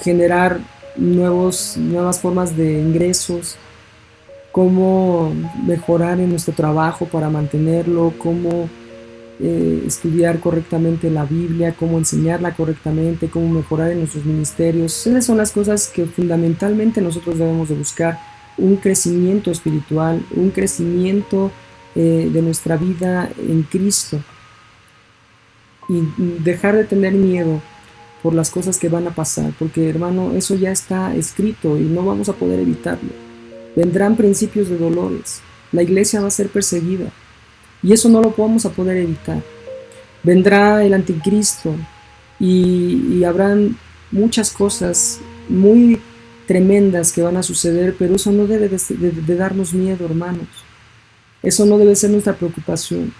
generar nuevas formas de ingresos, cómo mejorar en nuestro trabajo para mantenerlo, cómo estudiar correctamente la Biblia, cómo enseñarla correctamente, cómo mejorar en nuestros ministerios. Esas son las cosas que fundamentalmente nosotros debemos de buscar, un crecimiento espiritual, un crecimiento de nuestra vida en Cristo y dejar de tener miedo por las cosas que van a pasar, porque hermano, eso ya está escrito y no vamos a poder evitarlo. Vendrán principios de dolores, la iglesia va a ser perseguida y eso no lo vamos a poder evitar. Vendrá el anticristo y habrán muchas cosas muy tremendas que van a suceder, pero eso no debe de darnos miedo, hermanos. Eso no debe ser nuestra preocupación.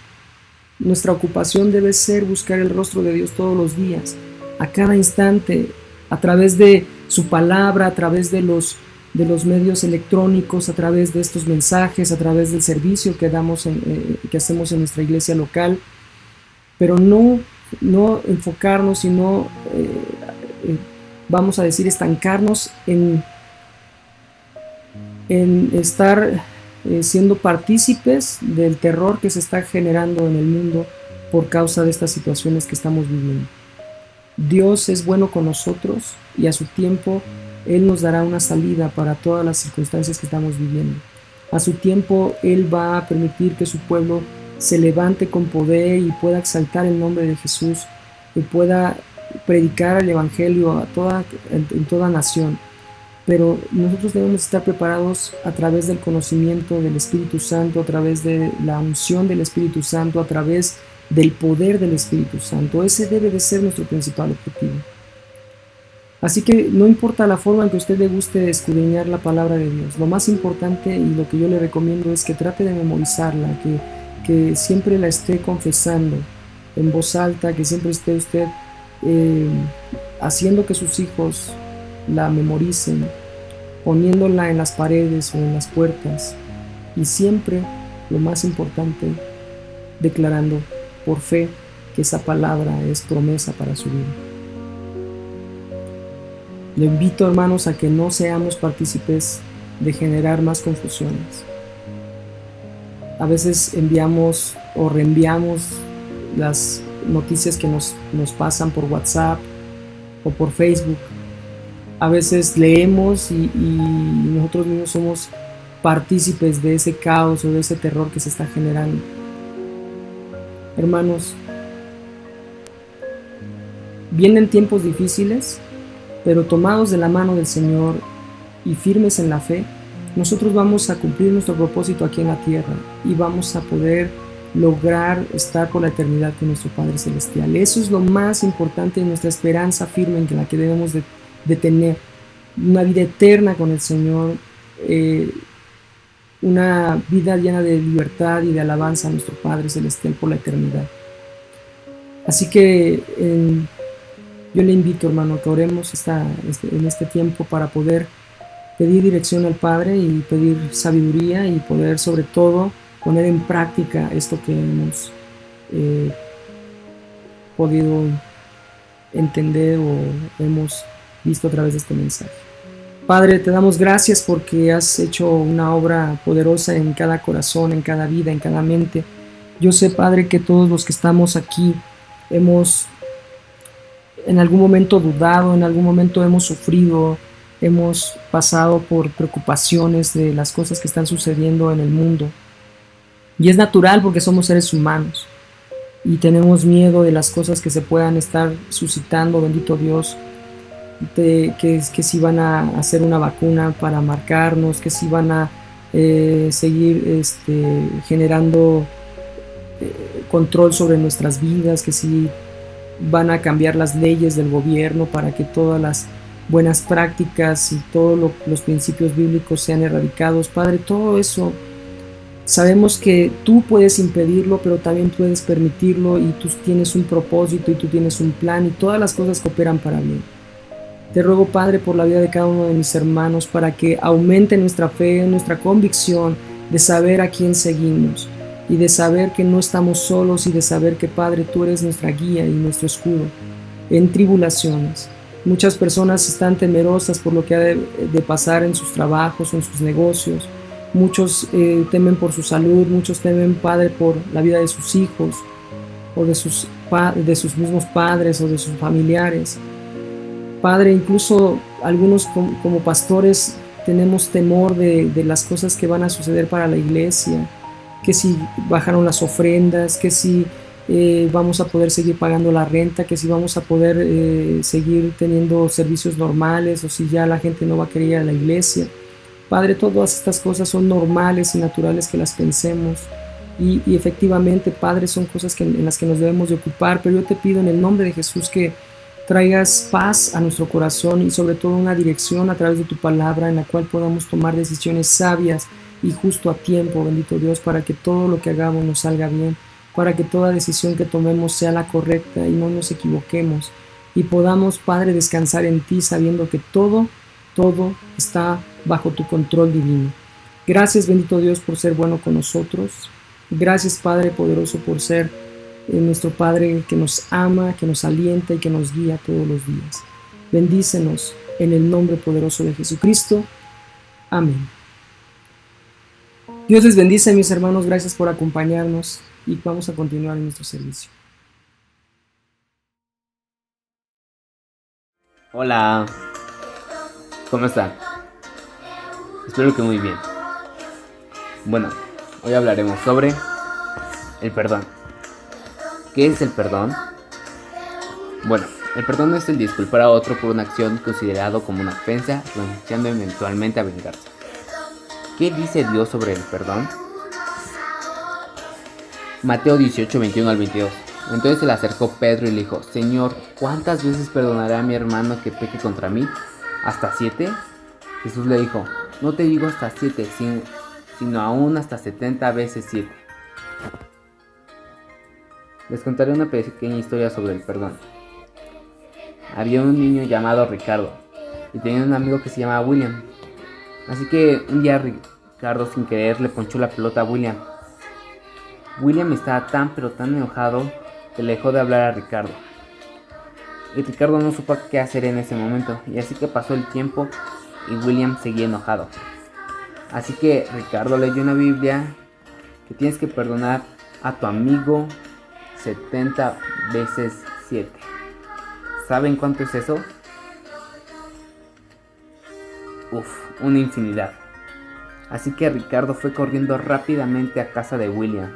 Nuestra ocupación debe ser buscar el rostro de Dios todos los días, a cada instante, a través de su palabra, a través de los medios electrónicos, a través de estos mensajes, a través del servicio que hacemos en nuestra iglesia local, pero no enfocarnos y no, vamos a decir, estancarnos en estar siendo partícipes del terror que se está generando en el mundo por causa de estas situaciones que estamos viviendo. Dios es bueno con nosotros y a su tiempo Él nos dará una salida para todas las circunstancias que estamos viviendo. A su tiempo Él va a permitir que su pueblo se levante con poder y pueda exaltar el nombre de Jesús y pueda predicar el Evangelio en toda nación. Pero nosotros debemos estar preparados a través del conocimiento del Espíritu Santo, a través de la unción del Espíritu Santo, a través del poder del Espíritu Santo. Ese debe de ser nuestro principal objetivo. Así que no importa la forma en que a usted le guste escudriñar la palabra de Dios, lo más importante y lo que yo le recomiendo es que trate de memorizarla, que siempre la esté confesando en voz alta, que siempre esté usted haciendo que sus hijos la memoricen, poniéndola en las paredes o en las puertas y siempre, lo más importante, declarando por fe que esa palabra es promesa para su vida. Le invito, hermanos, a que no seamos partícipes de generar más confusiones. A veces enviamos o reenviamos las noticias que nos pasan por WhatsApp o por Facebook. A veces leemos y nosotros mismos somos partícipes de ese caos o de ese terror que se está generando. Hermanos, vienen tiempos difíciles, pero tomados de la mano del Señor y firmes en la fe, nosotros vamos a cumplir nuestro propósito aquí en la tierra y vamos a poder lograr estar por la eternidad con nuestro Padre Celestial. Eso es lo más importante y nuestra esperanza firme en la que debemos de tener. Una vida eterna con el Señor, una vida llena de libertad y de alabanza a nuestro Padre Celestial por la eternidad. Así que yo le invito, hermano, que oremos en este tiempo para poder pedir dirección al Padre y pedir sabiduría y poder sobre todo poner en práctica esto que hemos podido entender o hemos visto a través de este mensaje. Padre, te damos gracias porque has hecho una obra poderosa en cada corazón, en cada vida, en cada mente. Yo sé, Padre, que todos los que estamos aquí hemos en algún momento dudado, en algún momento hemos sufrido, hemos pasado por preocupaciones de las cosas que están sucediendo en el mundo. Y es natural porque somos seres humanos y tenemos miedo de las cosas que se puedan estar suscitando, bendito Dios, que si van a hacer una vacuna para marcarnos, que si van a seguir generando control sobre nuestras vidas, que si van a cambiar las leyes del gobierno para que todas las buenas prácticas y todos los principios bíblicos sean erradicados. Padre, todo eso sabemos que tú puedes impedirlo, pero también puedes permitirlo, y tú tienes un propósito y tú tienes un plan y todas las cosas cooperan para bien. Te ruego, Padre, por la vida de cada uno de mis hermanos, para que aumente nuestra fe, nuestra convicción de saber a quién seguimos y de saber que no estamos solos y de saber que, Padre, tú eres nuestra guía y nuestro escudo en tribulaciones. Muchas personas están temerosas por lo que ha de pasar en sus trabajos o en sus negocios. Muchos temen por su salud, muchos temen, Padre, por la vida de sus hijos o de sus mismos padres o de sus familiares. Padre, incluso algunos como pastores tenemos temor de las cosas que van a suceder para la iglesia, que si bajaron las ofrendas, que si vamos a poder seguir pagando la renta, que si vamos a poder seguir teniendo servicios normales o si ya la gente no va a querer ir a la iglesia. Padre, todas estas cosas son normales y naturales que las pensemos y efectivamente, Padre, son cosas en las que nos debemos de ocupar, pero yo te pido en el nombre de Jesús que traigas paz a nuestro corazón y sobre todo una dirección a través de tu palabra en la cual podamos tomar decisiones sabias y justo a tiempo, bendito Dios, para que todo lo que hagamos nos salga bien, para que toda decisión que tomemos sea la correcta y no nos equivoquemos y podamos, Padre, descansar en ti sabiendo que todo está bajo tu control divino. Gracias, bendito Dios, por ser bueno con nosotros. Gracias, Padre poderoso, por ser nuestro Padre que nos ama, que nos alienta y que nos guía todos los días. Bendícenos en el nombre poderoso de Jesucristo. Amén. Dios les bendice, mis hermanos. Gracias por acompañarnos y vamos a continuar en nuestro servicio. Hola, ¿cómo están? Espero que muy bien. Bueno, hoy hablaremos sobre el perdón. ¿Qué es el perdón? Bueno, el perdón es el disculpar a otro por una acción considerado como una ofensa, renunciando eventualmente a vengarse. ¿Qué dice Dios sobre el perdón? Mateo 18, 21 al 22. Entonces se le acercó Pedro y le dijo: Señor, ¿cuántas veces perdonaré a mi hermano que peque contra mí? ¿Hasta 7? Jesús le dijo: No te digo hasta 7, sino aún hasta 70 veces 7. Les contaré una pequeña historia sobre el perdón. Había un niño llamado Ricardo y tenía un amigo que se llamaba William. Así que un día Ricardo sin querer le ponchó la pelota a William. William estaba tan enojado que le dejó de hablar a Ricardo. Y Ricardo no supo qué hacer en ese momento, y así que pasó el tiempo y William seguía enojado. Así que Ricardo leyó en la Biblia que tienes que perdonar a tu amigo 70 veces 7. ¿Saben cuánto es eso? Una infinidad. Así que Ricardo fue corriendo rápidamente a casa de William.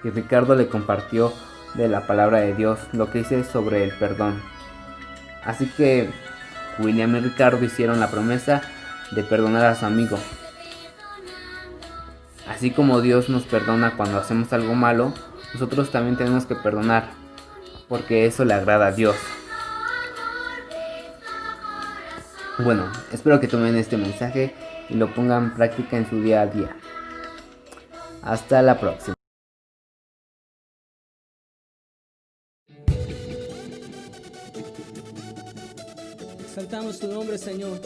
Y Ricardo le compartió de la palabra de Dios lo que dice sobre el perdón. Así que William y Ricardo hicieron la promesa de perdonar a su amigo. Así como Dios nos perdona cuando hacemos algo malo, nosotros también tenemos que perdonar, porque eso le agrada a Dios. Bueno, espero que tomen este mensaje y lo pongan en práctica en su día a día. Hasta la próxima. Exaltamos tu nombre, Señor.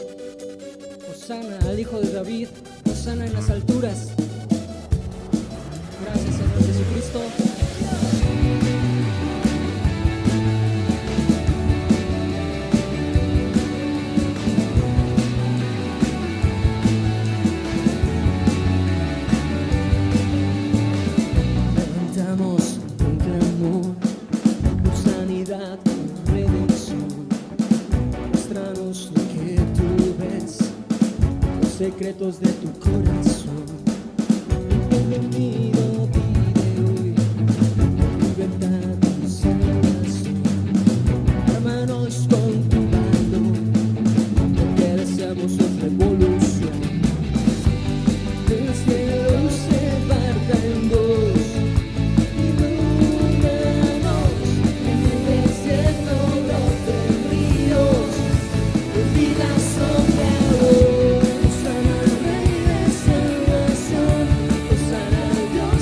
Hosana al Hijo de David, hosana en las alturas. Gracias, Señor Jesucristo. Levantamos un clamor por sanidad, por redención. Muéstranos lo que tú ves, los secretos de tu corazón. Bienvenido, pide hoy libertad y salvación. Hermanos con tu mano, porque deseamos otra revolución. El cielo se parta en dos, inúndanos, en el desierto broten ríos, de vida sobre vos. Hosana al Rey de salvación, hosana al Dios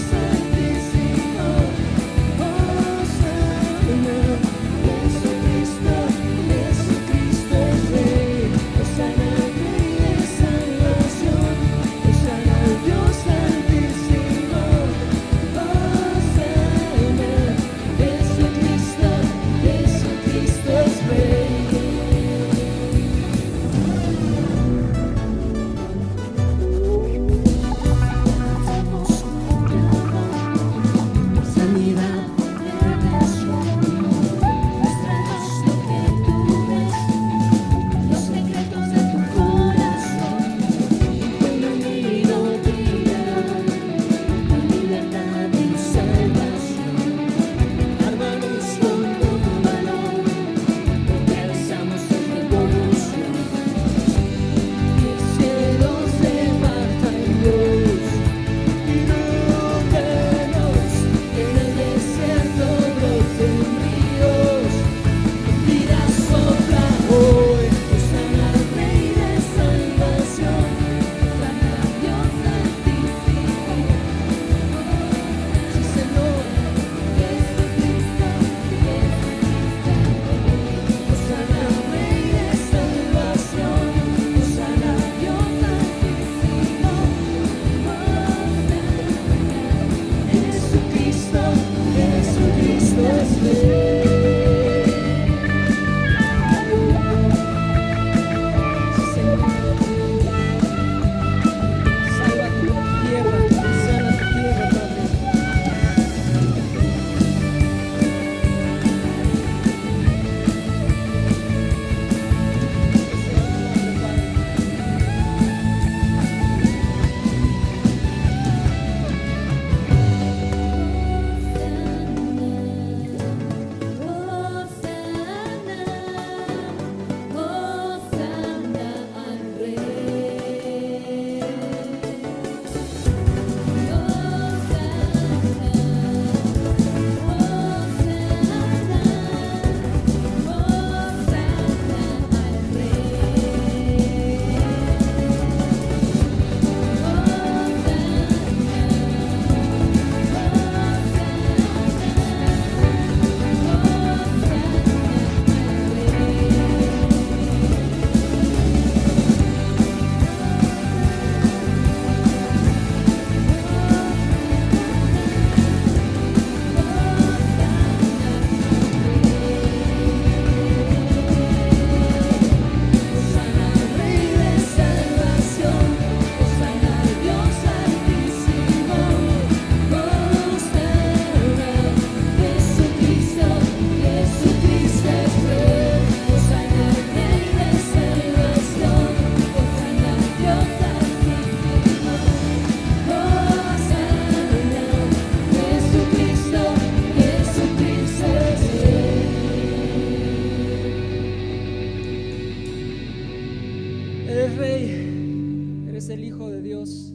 eres el Hijo de Dios,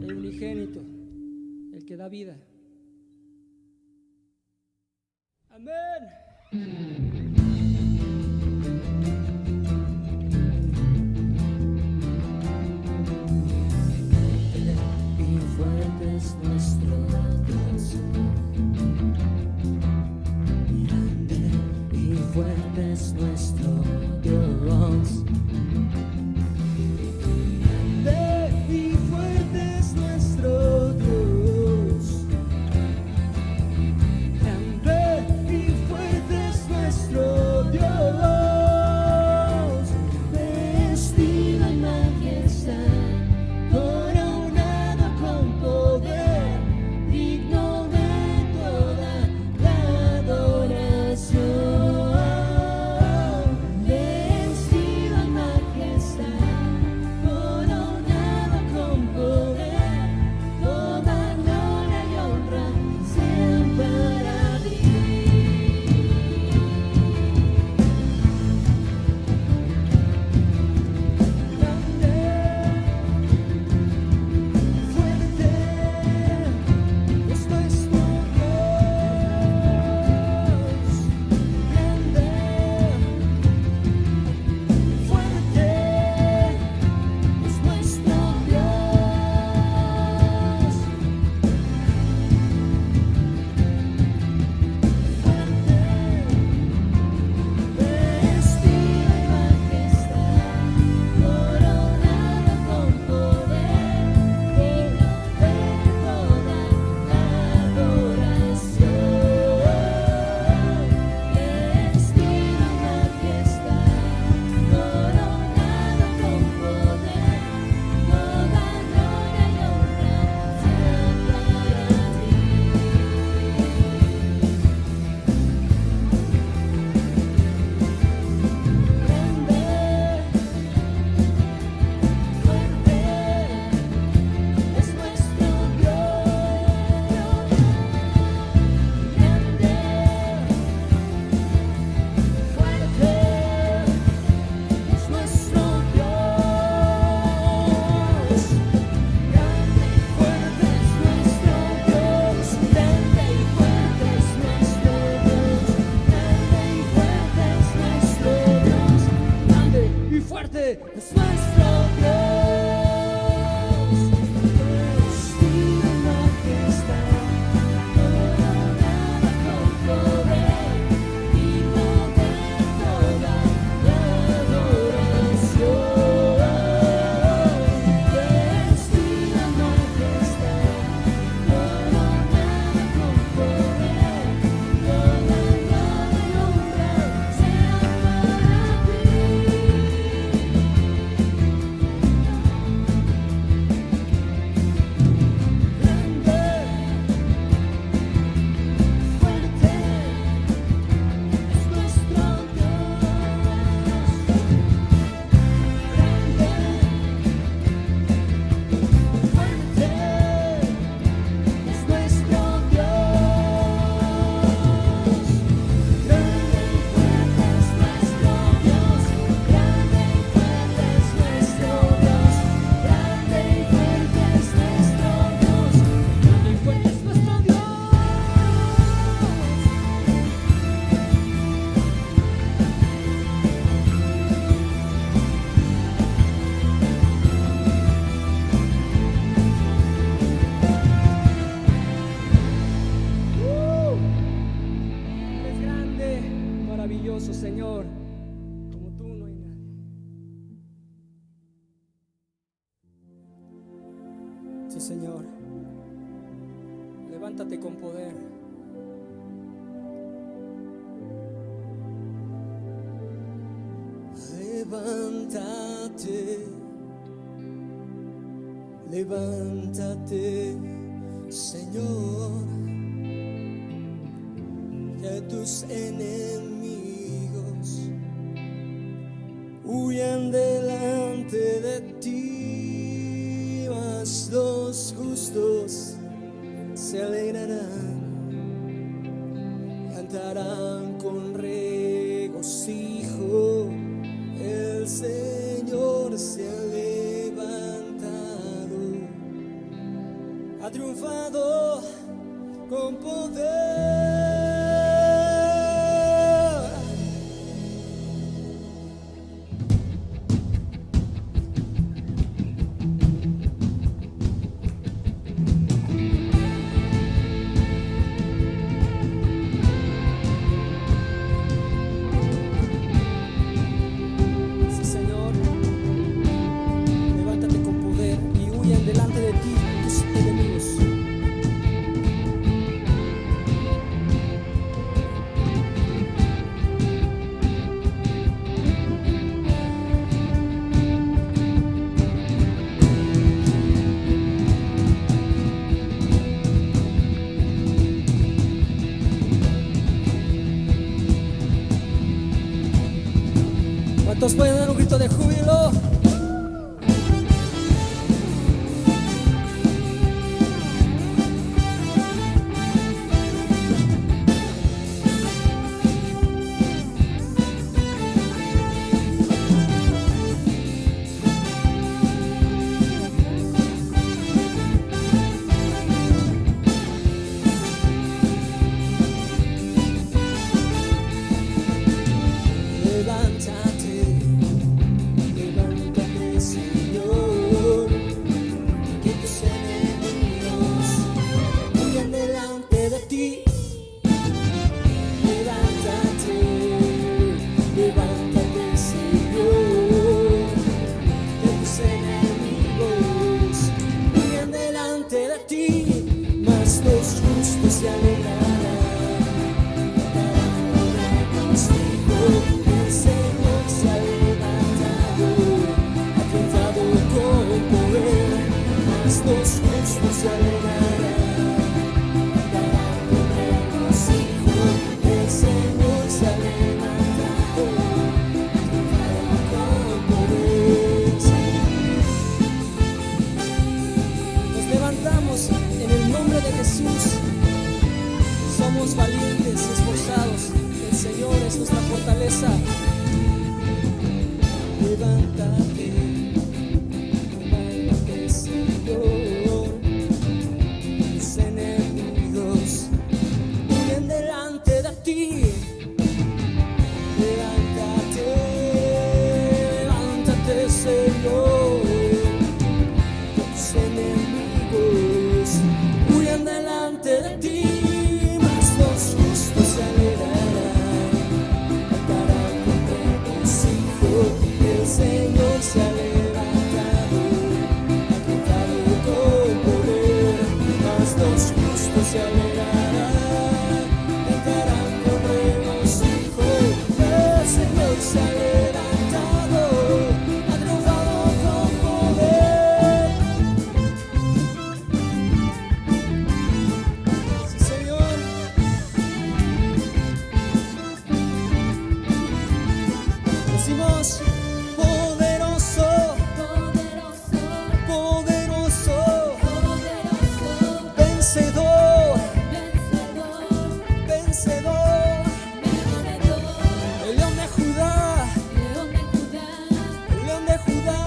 el unigénito, el que da vida. Amén. Y fuerte es nuestro Dios. Y fuerte es nuestro Dios. Y fuerte es nuestro Dios. Grande y fuerte es nuestro Dios. Vestido en majestad, coronado con poder, digno de toda la adoración. Vestido en majestad, coronado con poder, toda gloria y honra sean para ti. Es nuestro Dios, vestido en majestad, coronado con poder, digno de toda la adoración. Vestido en majestad, coronado con poder, toda gloria y honra sea para ti. Eres grande, maravilloso, Señor. Como tú no hay nadie. Sí, Señor. Levántate con poder. Levántate, levántate, Señor, que tus enemigos huyan delante de ti, mas los justos se alegrarán, cantarán con regocijo. El Señor se ha levantado. ha triunfado con poder. Sí, Señor, levántate con poder y huyan delante de ti tus enemigos. ¿Cuántos pueden dar un grito de júbilo? Levántate, levántate, Señor, que tus enemigos huyan delante de ti. Levántate, levántate, Señor, que tus enemigos huyan delante de ti, mas los justos se alegrarán. El Señor se ha levantado, ha triunfado con poder, mas los justos se alegrarán, cantarán con regocijo. El Señor se ha levantado, ha triunfado con poder. Nos levantamos en el nombre de Jesús, somos valientes, esforzados. El Señor es nuestra fortaleza. Levántate, levántate, Señor. Tus enemigos huyen delante de ti. Levántate, levántate, Señor. Tus enemigos huyen delante de ti, mas los justos se alegrarán. El Señor se ha levantado, ha triunfado con poder, mas los justos se alegrarán, cantarán con regocijo. El Señor se ha levantado, ha triunfado con poder. Sí, Señor. Decimos poderoso, poderoso, vencedor, vencedor, el león de Judá, el león de Judá,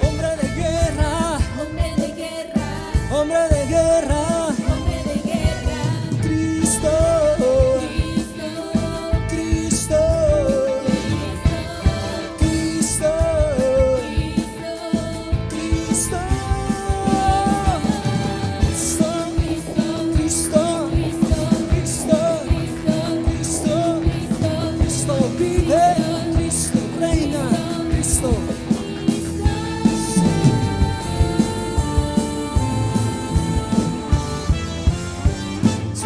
hombre de guerra, hombre de guerra, Cristo.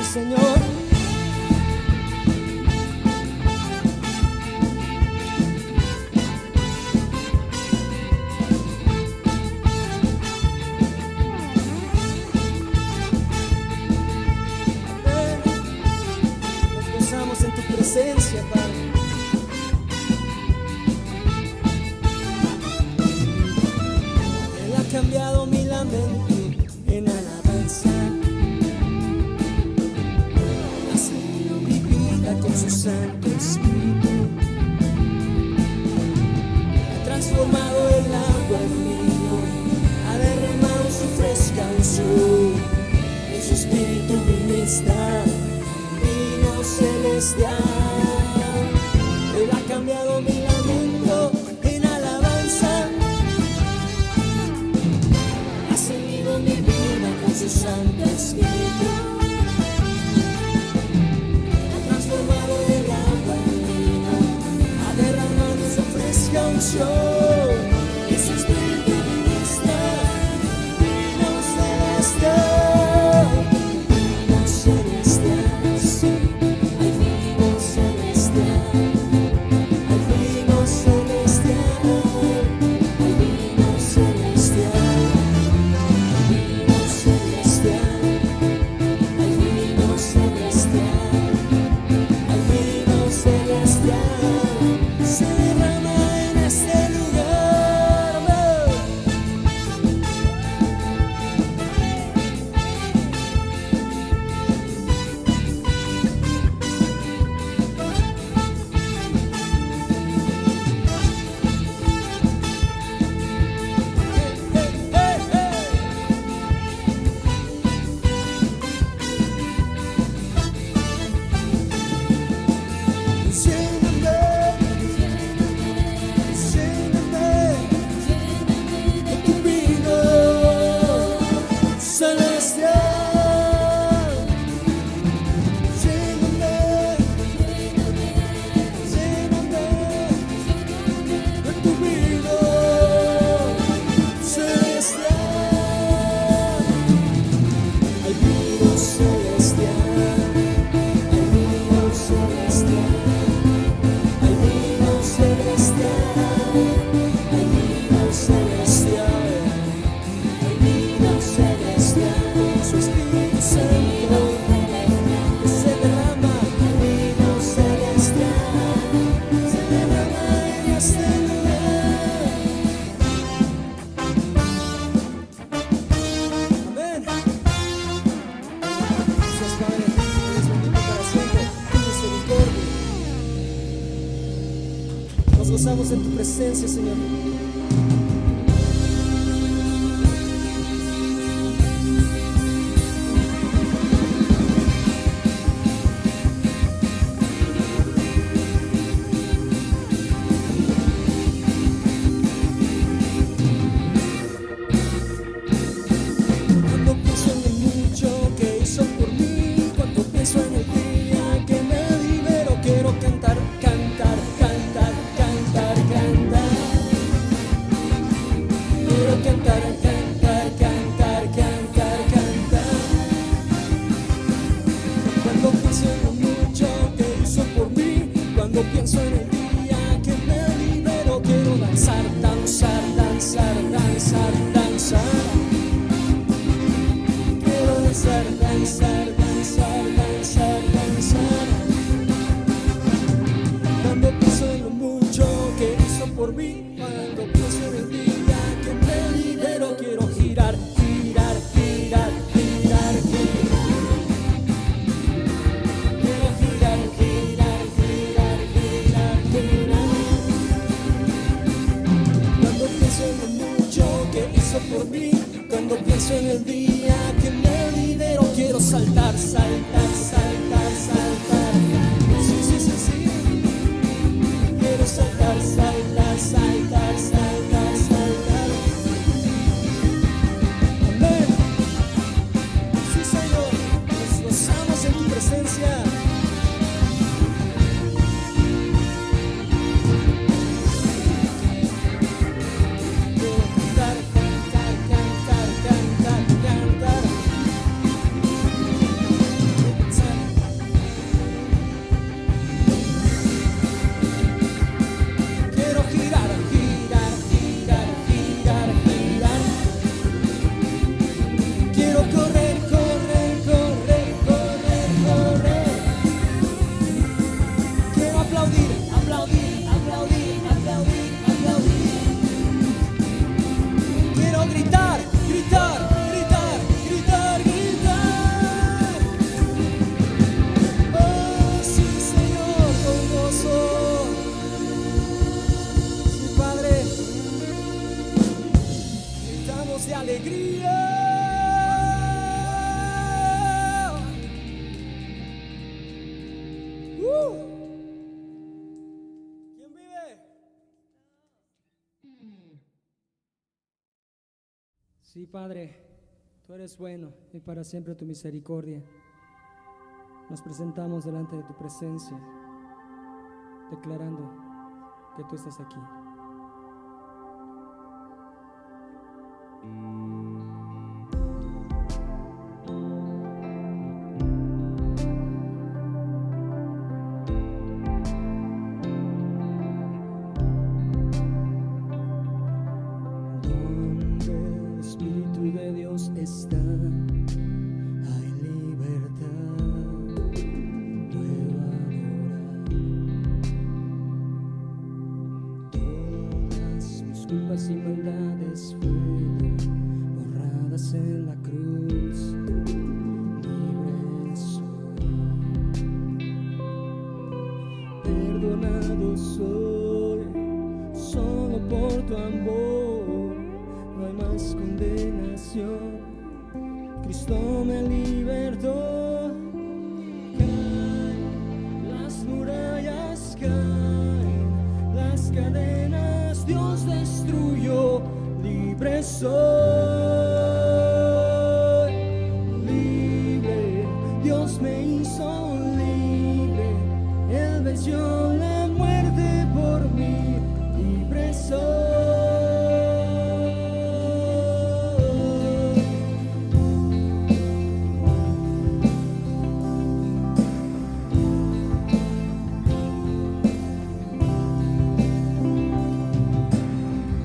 Señor, nos gozamos en tu presencia, Padre. Él ha cambiado mi lamento en alabanza. Con su Santo Espíritu ha transformado el agua en vino, ha derramado su celestial. Él ha cambiado mi lamento en alabanza. Ha seguido mi vida con su Santo Espíritu. Ha transformado el agua en vino. Ha derramado su fresca unción. Y su Espíritu ministra vino celestial. Vino celestial, sí. Hay vino celestial. Hay vino celestial. Hay vino celestial. Vino celestial, hay vino celestial, hay vino celestial, se derrama en este lugar. Nos gozamos en tu presencia, Señor. Cuando pienso en el mucho que hizo por mí, cuando pienso en el día que me libero, quiero cantar, cantar, cantar, cantar, cantar. Quiero cantar, cantar, cantar, cantar, cantar. Cuando pienso en lo mucho que hizo por mí, cuando pienso en el día que me libero, quiero danzar, danzar, danzar, danzar, danzar. Quiero danzar, danzar, danzar, danzar, danzar. Cuando pienso en lo mucho que hizo por mí, cuando pienso en el día que me libero, quiero girar, girar, girar, girar, girar. Quiero girar, girar, girar, girar, girar. Cuando pienso en lo mucho que hizo por mí, cuando pienso en el día que me libero, quiero saltar, saltar, saltar, saltar. Sí, sí, sí, sí. Quiero saltar, saltar, saltar, saltar, saltar. Amén. Sí, Señor, nos gozamos en tu presencia. Quiero cantar, cantar, cantar, cantar, cantar. Quiero girar, girar, girar, girar, girar. Quiero correr, correr, correr, correr, correr. Quiero aplaudir, aplaudir, aplaudir, aplaudir, aplaudir. Quiero gritar, gritar, gritar, gritar, gritar. Oh, sí, Señor, con gozo. Sí, Padre, gritamos de alegría. Sí, Padre, tú eres bueno y para siempre tu misericordia. Nos presentamos delante de tu presencia, declarando que tú estás aquí. Donde el Espíritu de Dios está, hay libertad. Puedo adorar. Todas mis culpas y maldades fueron borradas en la cruz. Libre soy, perdonado soy, solo por tu amor. No hay más condenación. Cristo me libertó. Caen las murallas, caen las cadenas. Dios destruyó. Libre soy, libre. Dios me hizo libre. Él venció la muerte por mí. Libre soy.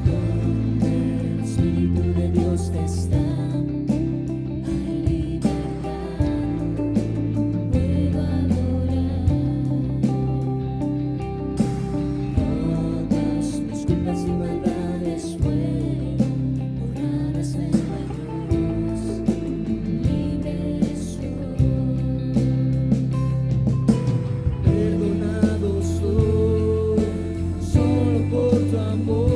Donde el Espíritu de Dios está, hay libertad. Puedo adorar. Todas mis culpas y maldades fueron borradas en la cruz. Libre soy, perdonado soy, solo por tu amor.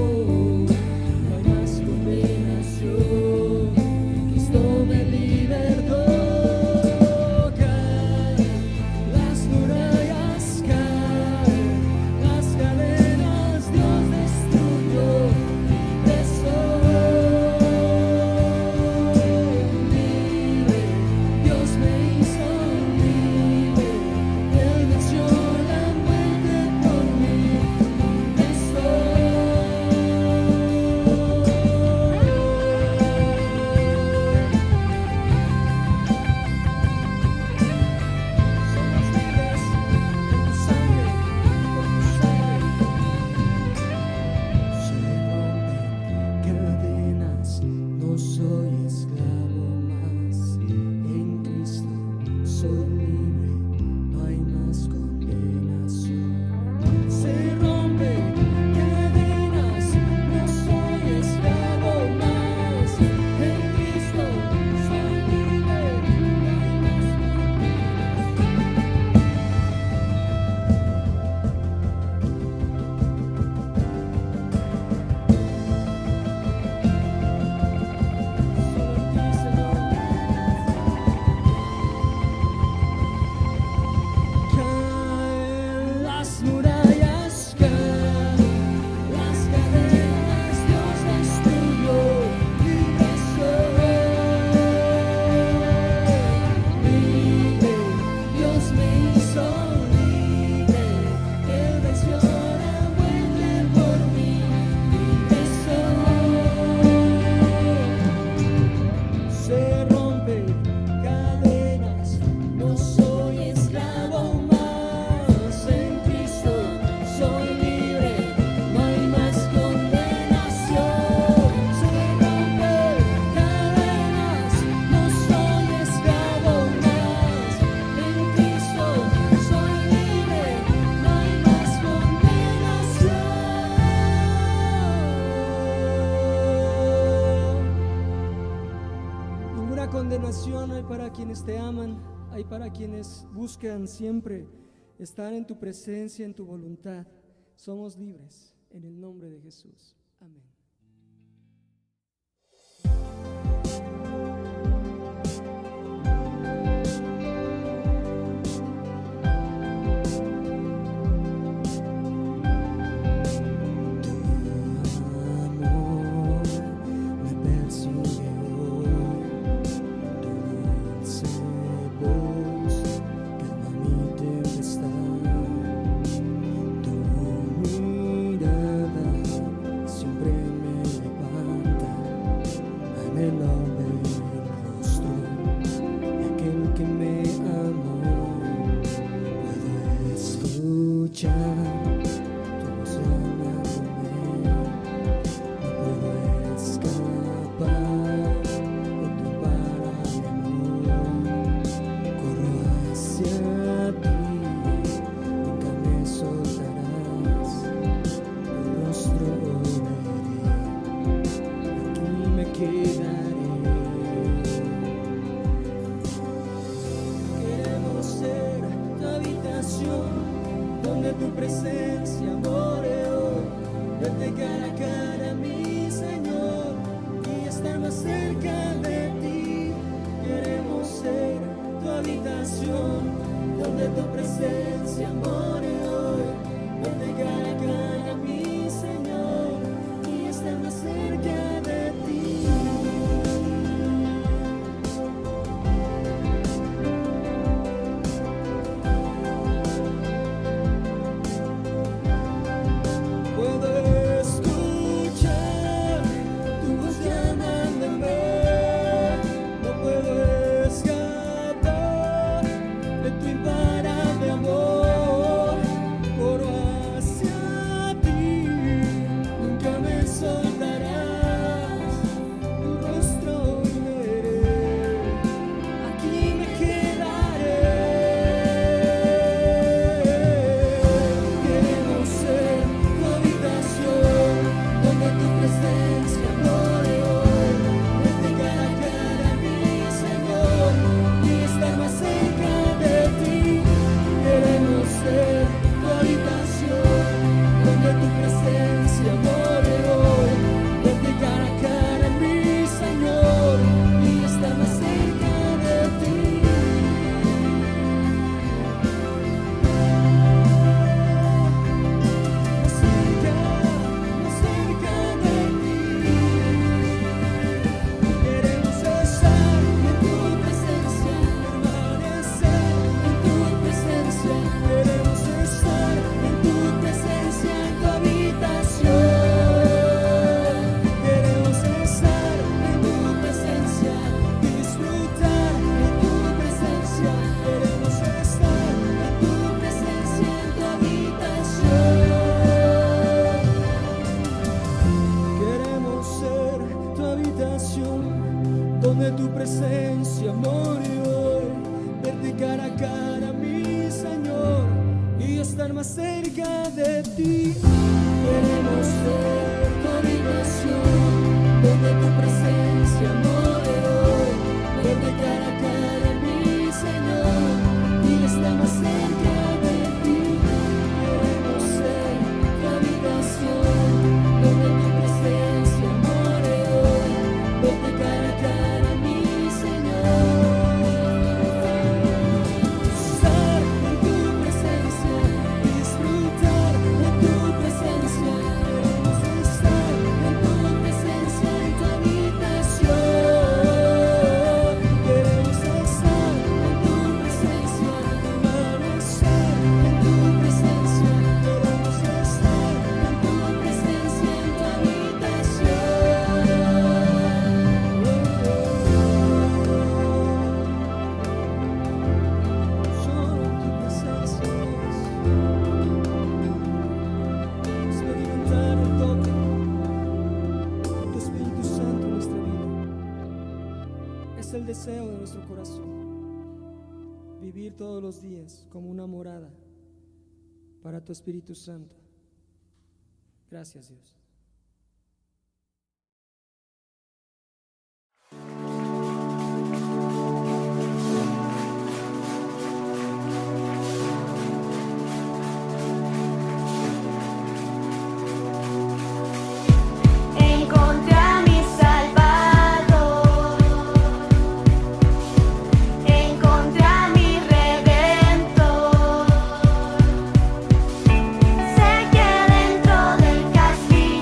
No hay más condenación. Cristo me libertó. Caen las murallas, caen las cadenas. Dios destruyó. Libre soy, libre. Dios me hizo libre. Él venció la muerte por mí. Libre soy. Somos libres por tu sangre, por tu sangre. Se rompen cadenas, no soy esclavo más. En Cristo soy libre, no hay más condenación. Se rompen cadenas, no soy esclavo más. En Cristo soy libre, no hay más solo en ti, Señor. Caen las murallas, caen las cadenas. Dios destruyó. Libre soy, libre. Dios me hizo libre. Él venció la muerte por mí. Libre soy. Se rompen cadenas, no soy esclavo más. En Cristo soy libre, no hay más condenación. Se rompen cadenas, no soy esclavo más. En Cristo soy libre, no hay más condenación. Ninguna condenación hay para quienes te aman, hay para quienes buscan siempre estar en tu presencia, en tu voluntad. Somos libres en el nombre de Jesús. Amén. Tu amor me persigue donde tu presencia more hoy. Verte cara a cara, mi Señor, y estar más cerca de ti. Puedo escuchar tu voz llamándome, no puedo escapar de tu imparable amor. Corro hacia ti, nunca me soltarás, tu rostro veré, aquí me quedaré. Queremos ser tu habitación, donde tu presencia more hoy. Verte cara a cara, mi Señor, y estar más cerca de ti. Queremos ser tu habitación, donde tu presencia more hoy. Verte cara a cara, mi Señor, y estar más cerca de ti. Más cerca de ti. Queremos estar en tu presencia, permanecer en tu presencia. Queremos estar en tu presencia, en tu habitación. Queremos estar en tu presencia, disfrutar en tu presencia. Queremos estar en tu presencia, en tu habitación. Queremos ser tu habitación, donde tu presencia more hoy. Verte cara a cara, mi Señor, y estar más cerca de ti. Queremos ser tu habitación, donde tu presencia more hoy. Verte cara a cara, mi Señor, y estar más cerca de ti. Queremos ser tu habitación, donde tu presencia more hoy. Verte cara a cara, mi Señor. Estar en tu presencia, disfrutar de tu presencia. Queremos estar en tu presencia, en tu habitación. Queremos estar en tu presencia, permanecer en tu presencia. Queremos estar en tu presencia, en tu habitación. Solo en tu presencia experimentar el toque de tu Espíritu Santo en nuestra vida. Es el deseo de nuestro corazón, vivir todos los días como una morada para tu Espíritu Santo. Gracias, Dios. Encontré a mi Salvador, encontré a mi Redentor. Sé que dentro del castigo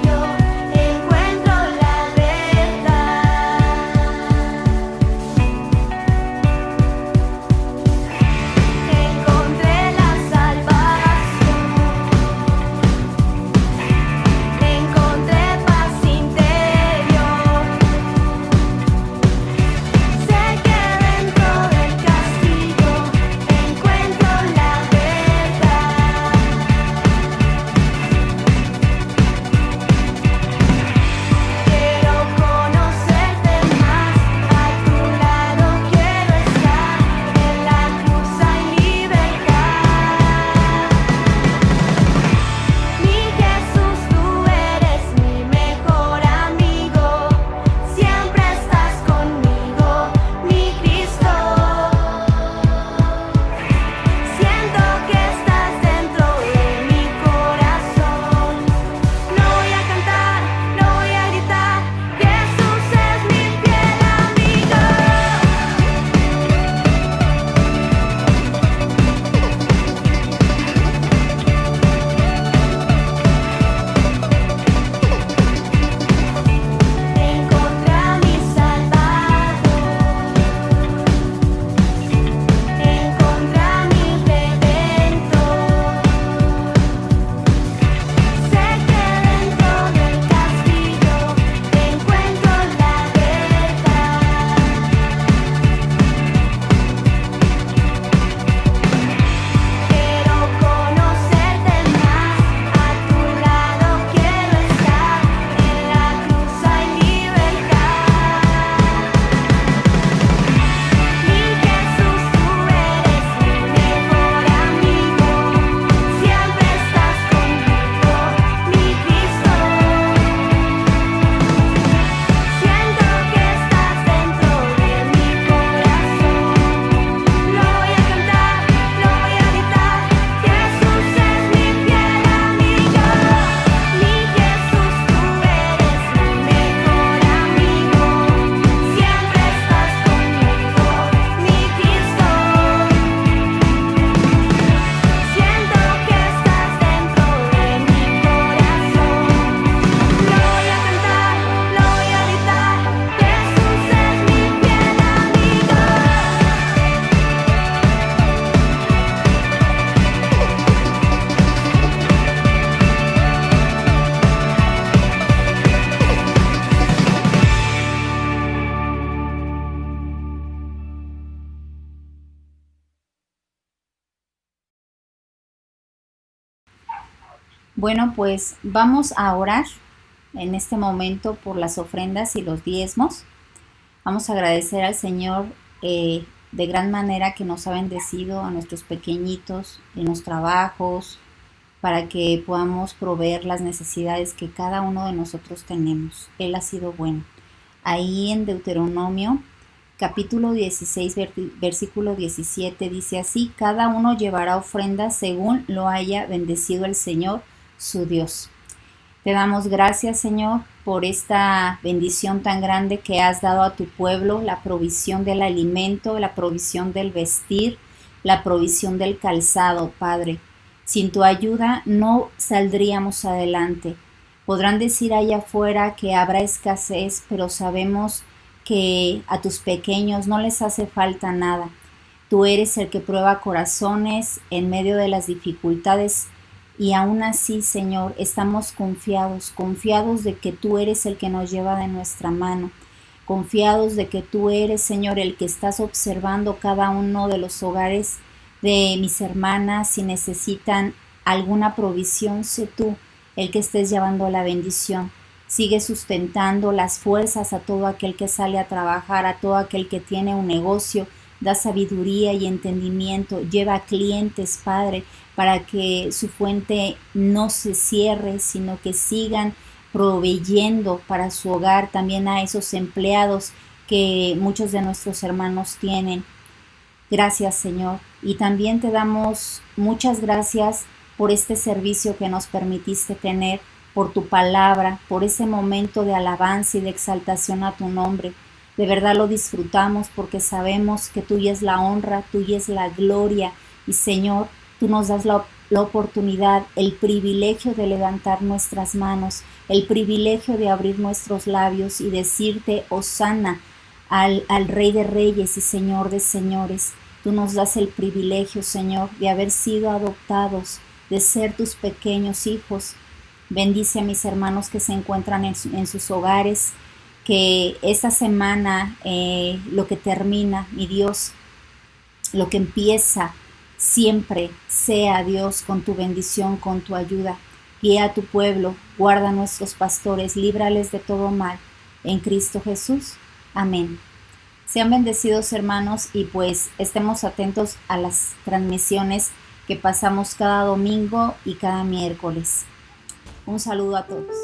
Bueno, pues vamos a orar en este momento por las ofrendas y los diezmos. Vamos a agradecer al Señor de gran manera que nos ha bendecido a nuestros pequeñitos en los trabajos, para que podamos proveer las necesidades que cada uno de nosotros tenemos. Él ha sido bueno. Ahí en Deuteronomio, capítulo 16, versículo 17, dice así: cada uno llevará ofrenda según lo haya bendecido el Señor, su Dios. Te damos gracias, Señor, por esta bendición tan grande que has dado a tu pueblo, la provisión del alimento, la provisión del vestir, la provisión del calzado, Padre. Sin tu ayuda no saldríamos adelante. Podrán decir allá afuera que habrá escasez, pero sabemos que a tus pequeños no les hace falta nada. Tú eres el que prueba corazones en medio de las dificultades, y aún así, Señor, estamos confiados de que tú eres el que nos lleva de nuestra mano, confiados de que tú eres, Señor, el que estás observando cada uno de los hogares de mis hermanas. Si necesitan alguna provisión, sé tú el que estés llevando la bendición. Sigue sustentando las fuerzas a todo aquel que sale a trabajar, a todo aquel que tiene un negocio. Da sabiduría y entendimiento. Lleva clientes, Padre, para que su fuente no se cierre, sino que sigan proveyendo para su hogar, también a esos empleados que muchos de nuestros hermanos tienen. Gracias, Señor. Y también te damos muchas gracias por este servicio que nos permitiste tener, por tu palabra, por ese momento de alabanza y de exaltación a tu nombre. De verdad lo disfrutamos porque sabemos que tuya es la honra, tuya es la gloria. Y Señor, tú nos das la oportunidad, el privilegio de levantar nuestras manos, el privilegio de abrir nuestros labios y decirte hosana al Rey de Reyes y Señor de Señores. Tú nos das el privilegio, Señor, de haber sido adoptados, de ser tus pequeños hijos. Bendice a mis hermanos que se encuentran en sus hogares, que esta semana lo que termina, mi Dios, lo que empieza, siempre sea, Dios, con tu bendición, con tu ayuda. Guía a tu pueblo, guarda a nuestros pastores, líbrales de todo mal. En Cristo Jesús. Amén. Sean bendecidos, hermanos, y pues estemos atentos a las transmisiones que pasamos cada domingo y cada miércoles. Un saludo a todos.